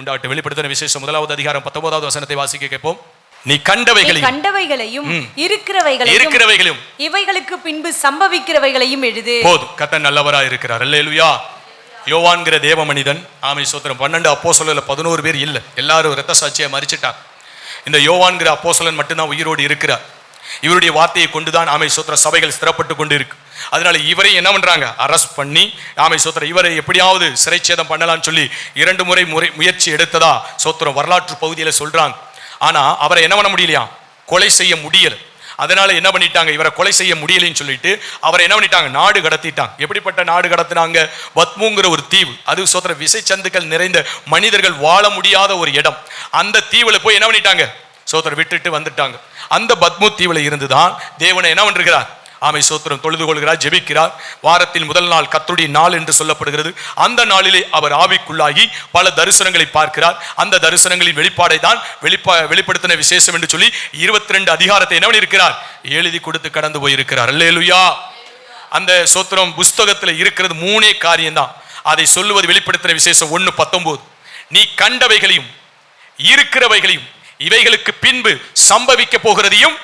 உண்டாகட்டும். வெளிப்படுத்தின விசேஷம் 1வது அதிகாரம் 19வது வசனத்தை வாசிக்க கேட்போம். நீ கண்டவைகளையும் இருக்கிறவைகளையும் இவைகளுக்கு பின்பு சம்பவிக்கிறவைகளையும் எழுது. போதும், கர்த்தர் நல்லவராய் இருக்கிறார். அல்லேலூயா. யோவான்கிற தேவ மனிதன், ஆமை சோத்திரம், 12 அப்போஸ்தலர்ல 11 பேர் இல்ல, எல்லாரும் இரத்த சாட்சியா மரிச்சிட்டாங்க. இந்த யோவான்கிற அப்போஸ்தலன் மட்டும்தான் உயிரோடு இருக்கிறார். இவருடைய வார்த்தையை கொண்டுதான் ஆமை சோத்திர சபைகள் ஸ்திரப்பட்டு கொண்டு இருக்கு. அதனால இவரை என்ன பண்றாங்க, அரெஸ்ட் பண்ணி ஆமை சோத்திர இவரை எப்படியாவது சிறைச்சேதம் பண்ணலாம்னு சொல்லி 2 முறை முயற்சி எடுத்ததா சோத்திரம் வரலாற்று பகுதியில சொல்றாங்க. ஆனா அவரை என்ன பண்ண முடியலையா, கொலை செய்ய முடியல. அதனால என்ன பண்ணிட்டாங்க, இவரை கொலை செய்ய முடியலைன்னு சொல்லிட்டு அவரை என்ன பண்ணிட்டாங்க, நாடு கடத்திட்டாங்க. எப்படிப்பட்ட நாடு கடத்தினாங்க, பத்முங்கிற ஒரு தீவு, அது சோத்திர விசை சந்துக்கள் நிறைந்த மனிதர்கள் வாழ முடியாத ஒரு இடம். அந்த தீவுல போய் என்ன பண்ணிட்டாங்க, சோத்திர விட்டுட்டு வந்துட்டாங்க. அந்த பத்மு தீவுல இருந்துதான் தேவனை என்ன பண்றார், ஆமை சோத்திரம் தொழுது கொள்கிறார், ஜெபிக்கிறார். வாரத்தின் முதல் நாள் கர்த்தருடைய நாள் என்று சொல்லப்படுகிறது. அந்த நாளிலே அவர் ஆவிக்குள்ளாகி பல தரிசனங்களை பார்க்கிறார். அந்த தரிசனங்களின் வெளிப்பாடை தான் வெளிப்படுத்தின விசேஷம் என்று சொல்லி 22 அதிகாரத்தை என்ன இருக்கிறார், எழுதி கொடுத்து கடந்து போயிருக்கிறார். அல்லேலூயா. அந்த சோத்திரம் புஸ்தகத்தில் இருக்கிறது 3 காரியம் தான். அதை சொல்லுவது வெளிப்படுத்தின விசேஷம் 1:19. நீ கண்டவைகளையும் இருக்கிறவைகளையும் இவைகளுக்கு பின்பு சம்பவிக்க போகிறதையும்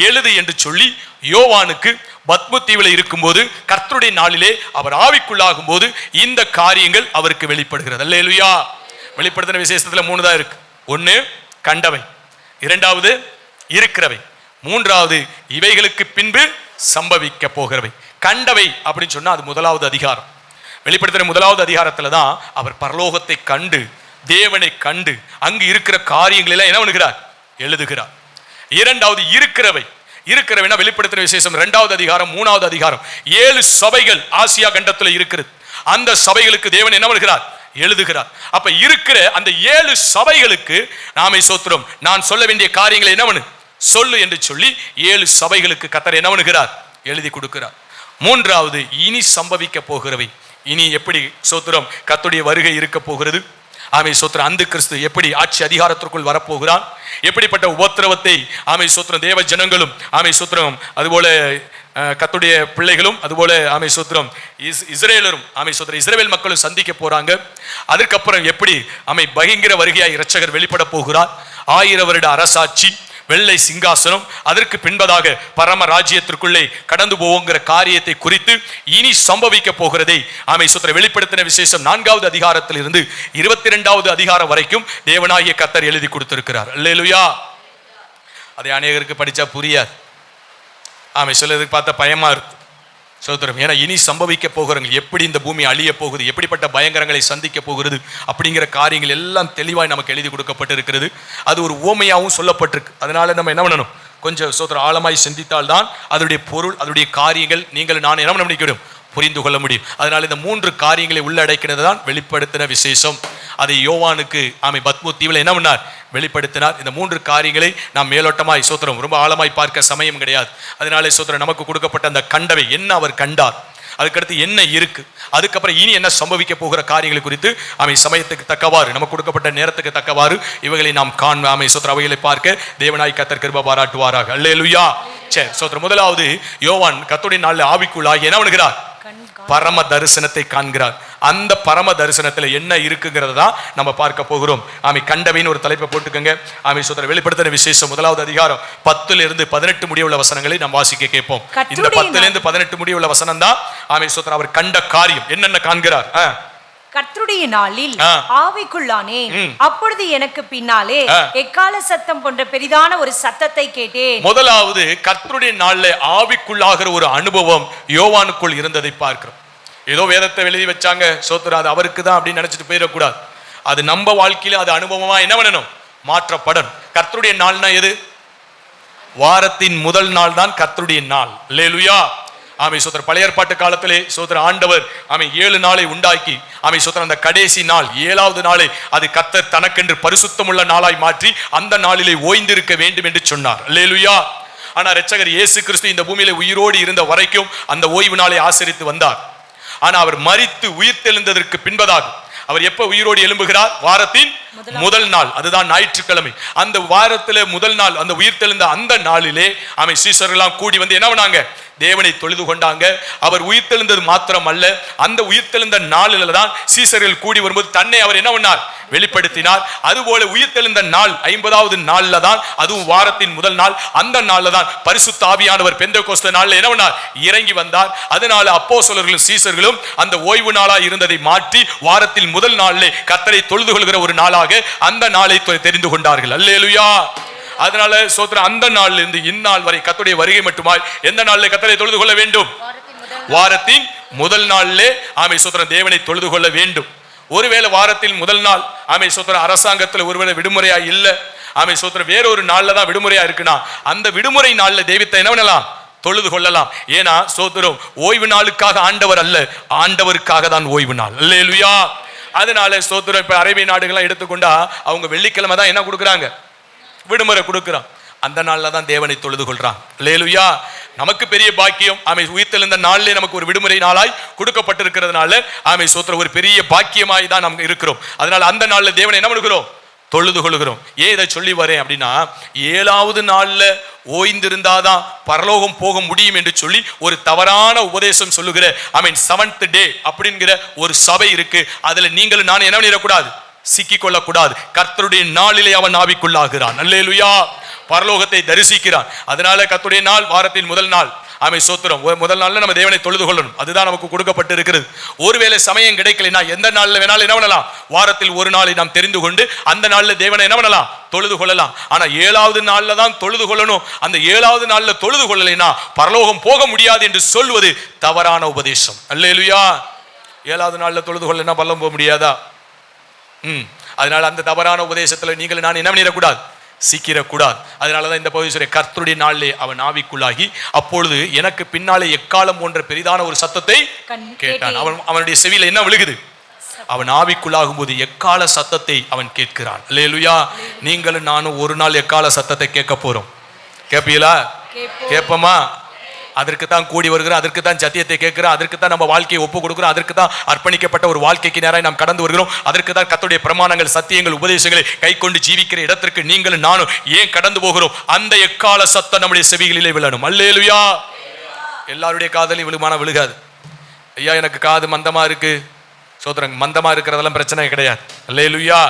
எழுது என்று சொல்லி யோவானுக்கு பத்மு தீவில் இருக்கும்போது கர்த்தருடைய நாளிலே அவர் ஆவிக்குள்ளாகும் போது இந்த காரியங்கள் அவருக்கு வெளிப்படுகிறது. அல்லேலூயா. வெளிப்படுத்தின விசேஷத்துல 3 தான் இருக்கு. 1 கண்டவை, 2வது இருக்கிறவை, 3வது இவைகளுக்கு பின்பு சம்பவிக்க போகிறவை. கண்டவை அப்படின்னு சொன்னா அது 1வது அதிகாரம். வெளிப்படுத்தின 1வது அதிகாரத்துல தான் அவர் பரலோகத்தை கண்டு தேவனை கண்டு அங்கு இருக்கிற காரியங்கள் எல்லாம் என்ன பண்ணுகிறார், எழுதுகிறார். 2வது இருக்கிறவைனா வெளிப்படுத்தின விசேஷம் 2வது அதிகாரம் 3வது அதிகாரம் 7 சபைகள் ஆசியா கண்டத்துல இருக்கிறது. அந்த சபைகளுக்கு தேவன் என்ன பண்ணுகிறார், எழுதுகிறார். அப்ப இருக்கிற அந்த 7 சபைகளுக்கு நாமே சோத்திரம் நான் சொல்ல வேண்டிய காரியங்களை என்ன பண்ணு சொல்லு என்று சொல்லி 7 சபைகளுக்கு கர்த்தர் என்ன பண்ணுகிறார், எழுதி கொடுக்கிறார். 3வது இனி சம்பவிக்க போகிறவை. இனி எப்படி சோத்திரம் கர்த்தருடைய வருகை இருக்க போகிறது, ஆமை சோத்திரம் அந்த கிறிஸ்து எப்படி ஆட்சி அதிகாரத்திற்குள் வரப்போகிறான், எப்படிப்பட்ட உபத்திரவத்தை ஆமை சோத்திரம் தேவ ஜனங்களும் ஆமை சோத்திரம் அதுபோல கர்த்தருடைய பிள்ளைகளும் அதுபோல ஆமை சோத்திரம் இஸ்ரேலரும் ஆமை சோத்திரம் இஸ்ரேல் மக்களும் சந்திக்க போறாங்க. அதுக்கப்புறம் எப்படி ஆமை பயங்கர வருகையாய் இரட்சகர் வெளிப்பட போகிறார். 1000 வருட அரசாட்சி, வெள்ளை சிங்காசனம், அதற்கு பின்பதாக பரம ராஜ்யத்திற்குள்ளே கடந்து போவோங்கிற காரியத்தை குறித்து இனி சம்பவிக்க போகிறதை ஆமை சோத்திர வெளிப்படுத்தின விசேஷம் 4வது அதிகாரத்தில் இருந்து 22வது அதிகாரம் வரைக்கும் தேவனாகிய கர்த்தர் எழுதி கொடுத்திருக்கிறார். அல்லேலூயா. அதை அநேகருக்கு படிச்சா புரியாது, ஆமை சொல்லதுக்கு பார்த்தா பயமா இருக்கு சோத்திரம். ஏன்னா இனி சம்பவிக்க போகிறவங்க எப்படி இந்த பூமி அழிய போகுது, எப்படிப்பட்ட பயங்கரங்களை சந்திக்க போகிறது அப்படிங்கிற காரியங்கள் எல்லாம் தெளிவாய் நமக்கு எழுதி கொடுக்கப்பட்டு இருக்கிறது. அது ஒரு ஓமையாகவும் சொல்லப்பட்டிருக்கு. அதனால நம்ம என்ன பண்ணணும், கொஞ்சம் சோத்திரம் ஆழமாய் சிந்தித்தால் தான் அதனுடைய பொருள் அதனுடைய காரியங்கள் நீங்கள் நான் என்ன பண்ண முடியும், புரிந்து கொள்ள முடியும். அதனால இந்த 3 காரியங்களை உள்ளடக்கினது தான் வெளிப்படுத்தின விசேஷம். அதை யோவானுக்கு ஆமை பத்மு தீவில் என்ன பண்ணார், வெளிப்படுத்தினார். இந்த 3 காரியங்களை நாம் மேலோட்டமாய் சோத்திரம் ரொம்ப ஆழமாய் பார்க்க சமயம் கிடையாது. அதனாலே சோத்திரம் நமக்கு கொடுக்கப்பட்ட அந்த கண்டவை என்ன அவர் கண்டார், அதுக்கடுத்து என்ன இருக்கு, அதுக்கப்புறம் இனி என்ன சம்பவிக்க போகிற காரியங்களை குறித்து ஆமை சமயத்துக்கு தக்கவாறு நமக்கு கொடுக்கப்பட்ட நேரத்துக்கு தக்கவாறு இவைகளை நாம் காண ஆமை சோத்திர அவைகளை பார்க்க தேவனாய் கர்த்தர் கிருபை பாராட்டுவாராக. அல்லேலூயா. சரி சோத்திரம். முதலாவது யோவான் கர்த்தருடைய நாளில் ஆவிக்குள்ளாகி என்ன பண்ணுகிறார், பரம தரிசனத்தை காண்கிறார். அந்த பரம தரிசனத்துல என்ன இருக்குங்கிறத தான் நம்ம பார்க்க போகிறோம். ஆமை கண்டவைன்னு ஒரு தலைப்பை போட்டுக்கங்க. ஆமை சோத்திர வெளிப்படுத்தின விசேஷம் 1வது அதிகாரம் 10 - 18 முடிவுள்ள வசனங்களை நாம் வாசிக்க கேட்போம். இந்த 10 - 18 முடிவுள்ள வசனம் தான் ஆமை சோத்திர அவர் கண்ட காரியம் என்னென்ன காண்கிறார். கர்த்தருடைய நாளில் ஆவிக்குள்ளானேன், அப்பொழுது எனக்கு பின்னாலே எக்கால சத்தம் போன்ற பெரிதான ஒரு சத்தத்தை கேட்டேன். முதலாவது கர்த்தருடைய நாளில் ஆவிக்குள்ளாகிற ஒரு அனுபவம் யோவானுக்குள் இருந்ததை பார்க்கிறோம். ஏதோ வேதத்தை எழுதி வச்சாங்க சோத்திரம், அது அவருக்கு தான் அப்படின்னு நினைச்சிட்டு போயிடக்கூடாது. அது நம்ம வாழ்க்கையில அது அனுபவமா என்ன பண்ணணும், மாற்றப்படணும். கர்த்தருடைய நாள்னா எது, வாரத்தின் முதல் நாள் தான் கர்த்தருடைய நாள். அல்லேலூயா. ஆமை சோத்திர பழைய ஏற்பாட்டு காலத்திலே சோத்திர ஆண்டவர் ஆமை 7 நாளை உண்டாக்கி ஆமை சோத்திர அந்த கடைசி நாள் 7வது நாளை அது கர்த்தர் தனக்கென்று பரிசுத்தமுள்ள நாளாய் மாற்றி அந்த நாளிலே ஓய்ந்திருக்க வேண்டும் என்று சொன்னார். அல்லேலூயா. ஆனா இரட்சகர் இயேசு கிறிஸ்து இந்த பூமியில உயிரோடு இருந்த வரைக்கும் அந்த ஓய்வு நாளை ஆசரித்து வந்தார். ஆனா அவர் மரித்து உயிர்த்தெழுந்ததற்கு பின்பதாக அவர் எப்ப உயிரோடு எழும்புகிறார், வாரத்தின் முதல் நாள், அதுதான் ஞாயிற்றுக்கிழமை. அந்த வாரத்துல முதல் நாள் அந்த உயிர்த்தெழுந்த அந்த நாளிலே ஆமை சீஷர்கள்லாம் கூடி வந்து என்ன பண்ணாங்க, தேவனை தொழுது கொண்டாங்க. அவர் உயிர்த்தெழுந்தது மாத்திரம் அல்ல, அந்த உயிர்த்தெழுந்த நாளில் தான் சீசர்கள் கூடி வரும்போது தன்னை அவர் என்ன பண்ணார்? வெளிப்படுத்தினார். அதுபோல உயிர்த்தெழுந்த நாள் 50வது நாள்ல தான், அதுவும் வாரத்தின் முதல் நாள், அந்த நாள்ல தான் பரிசுத்த ஆவியானவர் பெந்தெகோஸ்தே நாள்ல என்ன பண்ணார்? இறங்கி வந்தார். அதனால அப்போஸ்தலர்களும் சீசர்களும் அந்த ஓய்வு நாளா இருந்ததை மாற்றி வாரத்தில் முதல் நாளிலே கர்த்தரை தொழுது கொள்கிற ஒரு நாளாக அந்த நாளை தெரிந்து கொண்டார்கள். அல்லேலூயா. அதனால சோத்திரம், அந்த நாள்ல இருந்து இந்நாள் வரை கர்த்தருடைய வருகை மட்டுமாய் எந்த நாளிலே கர்த்தரை தொழுது கொள்ள வேண்டும்? வாரத்தின் முதல் நாளிலே ஆமை சோத்திரம் தேவனை தொழுது கொள்ள வேண்டும். ஒருவேளை வாரத்தில் முதல் நாள் ஆமை சோத்திரம் அரசாங்கத்தில் ஒருவேளை விடுமுறையா இல்ல, ஆமை சோத்திரம் வேறொரு நாள்ல தான் விடுமுறையா இருக்குன்னா அந்த விடுமுறை நாள்ல தெய்வத்தை என்ன பண்ணலாம்? தொழுது கொள்ளலாம். ஏன்னா சோத்திரம், ஓய்வு நாளுக்காக ஆண்டவர் அல்ல, ஆண்டவருக்காக தான் ஓய்வு நாள். அல்லேலூயா. அதனால சோத்திரம், இப்ப அரேபிய நாடுகள்லாம் எடுத்துக்கொண்டா அவங்க வெள்ளிக்கிழமை தான் என்ன கொடுக்குறாங்க? விடுமுறை கொடுக்குறான். அந்த நாள்ல தான் தேவனை தொழுது கொள்றான். அல்லேலூயா. நமக்கு பெரிய பாக்கியம். ஆமை உயிர்த்தெழுந்த நாளிலே நமக்கு ஒரு விடுமுறை நாளாய் கொடுக்கப்பட்டிருக்கிறதுனால ஆமை சோத்திரம் ஒரு பெரிய பாக்கியமாய் தான் நம்ம இருக்கிறோம். அதனால அந்த நாள்ல தேவனை என்ன பண்ணுகிறோம்? தொழுது கொள்கிறோம். ஏன் இதை சொல்லி வரேன் அப்படின்னா, 7வது நாள்ல ஓய்ந்திருந்தாதான் பரலோகம் போக முடியும் என்று சொல்லி ஒரு தவறான உபதேசம் சொல்லுகிற செவன்த் டே அப்படிங்கிற ஒரு சபை இருக்கு. அதுல நீங்களும் நான் என்ன பண்ணிடக்கூடாது? சிக்கிக் கொள்ளக்கூடாது. கர்த்தருடைய நாளிலே அவன் ஆவிக்குள்ளாகிறான். அல்லேலூயா. பரலோகத்தை தரிசிக்கிறான். அதனால கர்த்தருடைய நாள் வாரத்தின் முதல் நாள். ஆமை சோத்திரம், முதல் நாள்ல நம்ம தேவனை தொழுது கொள்ளணும். அதுதான் நமக்கு கொடுக்கப்பட்டு இருக்கிறது. ஒருவேளை சமயம் கிடைக்கலனா எந்த நாள்ல வேணாலும் என்ன பண்ணலாம்? வாரத்தில் ஒரு நாளை நாம் தெரிந்து கொண்டு அந்த நாள்ல தேவனை என்ன பண்ணலாம்? தொழுது கொள்ளலாம். ஆனா 7வது நாள்ல தான் தொழுது கொள்ளணும். அந்த 7வது நாள்ல தொழுது கொள்ளலைனா பரலோகம் போக முடியாது என்று சொல்வது தவறான உபதேசம். அல்லேலூயா. 7வது நாள்ல தொழுது கொள்ளனா பரலோகம் போக முடியாதா? அதனால அந்த தவறான உபதேசத்துல நீங்கள் நான் என்ன பண்ணிடக்கூடாது? சிக்கிரக்கூடாது. அதனாலதான் இந்த பகுதி கர்த்தருடைய நாளிலே அவன் ஆவிக்குள்ளாகி அப்பொழுது எனக்கு பின்னாலே எக்காலம் போன்ற பெரிதான ஒரு சத்தத்தை கேட்டான். அவனுடைய செவியில என்ன விழுகுது? அவன் ஆவிக்குள்ளாகும் போது எக்கால சத்தத்தை அவன் கேட்கிறான். அல்லேலூயா. நீங்களும் நானும் ஒரு நாள் எக்கால சத்தத்தை கேட்க போறோம். கேட்பீங்களா? கேட்போமா? அதற்கு தான் கூடி வருகிறோம், அதற்கு தான் சத்தியத்தை கேட்கிறோம், அதற்கு தான் நம்ம வாழ்க்கையை ஒப்பு கொடுக்கிறோம், அதற்கு தான் அர்ப்பணிக்கப்பட்ட ஒரு வாழ்க்கைக்கு நேராக நாம் கடந்து வருகிறோம், அதற்கு தான் கர்த்தருடைய பிரமாணங்கள், சத்தியங்கள், உபதேசங்களை கை கொண்டு ஜீவிக்கிற இடத்திற்கு நீங்களும் நானும் ஏன் கடந்து போகிறோம்? அந்த எக்கால சத்தம் நம்முடைய செவிகளிலே விழணும். அல்லேலூயா. எல்லாருடைய காதலையும் விழுமானா விழுகாது. ஐயா எனக்கு காது மந்தமா இருக்கு, சோத்திரம், மந்தமா இருக்கிறதெல்லாம் பிரச்சனை கிடையாது. அல்லேலூயா.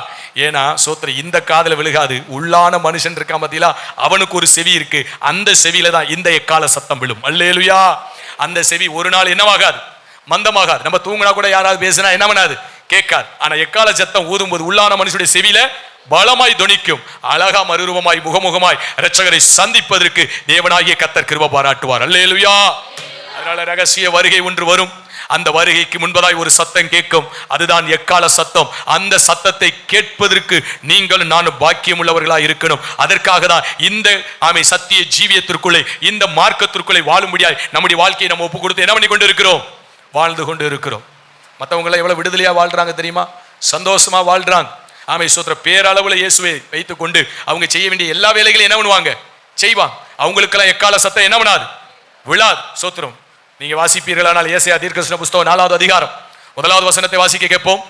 ஏன்னா சோத்திரம், இந்த காதல விழுகாது. உள்ளான மனுஷன் இருக்கா மத்தியில, அவனுக்கு ஒரு செவி இருக்கு. அந்த செவியில தான் இந்த எக்கால சத்தம் விழும். அல்லேலூயா. அந்த செவி ஒரு நாள் என்னவாகாது? மந்தமாகாது. நம்ம தூங்கினா கூட யாராவது பேசினா என்ன பண்ணாது? கேட்காது. ஆனா எக்கால சத்தம் ஊதும் போது உள்ளான மனுஷனுடைய செவியில பலமாய் தொனிக்கும். அழகா மறுரூபமாய் முகமுகமாய் இரட்சகரை சந்திப்பதற்கு தேவனாகிய கர்த்தர் கிருபை பாராட்டுவார். அல்லேலூயா. அதனால ரகசிய வருகை ஒன்று வரும். அந்த வருகைக்கு முன்பதாய் ஒரு சத்தம் கேட்கும். அதுதான் எக்கால சத்தம். அந்த சத்தத்தை கேட்பதற்கு நீங்கள் நானும் பாக்கியம் உள்ளவர்களா இருக்கணும். அதற்காக தான் இந்த சத்திய ஜீவியத்திற்குள்ளே, இந்த மார்க்கத்திற்குள்ளே வாழும்படியாய் நம்முடைய வாழ்க்கையை நம்ம ஒப்பு கொடுத்து என்ன பண்ணி கொண்டு இருக்கிறோம்? வாழ்ந்து கொண்டு இருக்கிறோம். மற்றவங்களை எவ்வளவு விடுதலையா வாழ்றாங்க தெரியுமா? சந்தோஷமா வாழ்றாங்க. சோத்திர, பேரளவுல இயேசுவை வைத்துக் கொண்டு அவங்க செய்ய வேண்டிய எல்லா வேலைகளையும் என்ன பண்ணுவாங்க? செய்வாங்க. அவங்களுக்கெல்லாம் எக்கால சத்தம் என்ன பண்ணாது? விழாது. சோத்திரம். நீங்க வாசிப்பீர்களானால் ஏசாயா தீர்க்கதரிசன புத்தகம் 4வது அதிகாரம் 1வது வசனத்தை வாசிக்க கேட்போம்.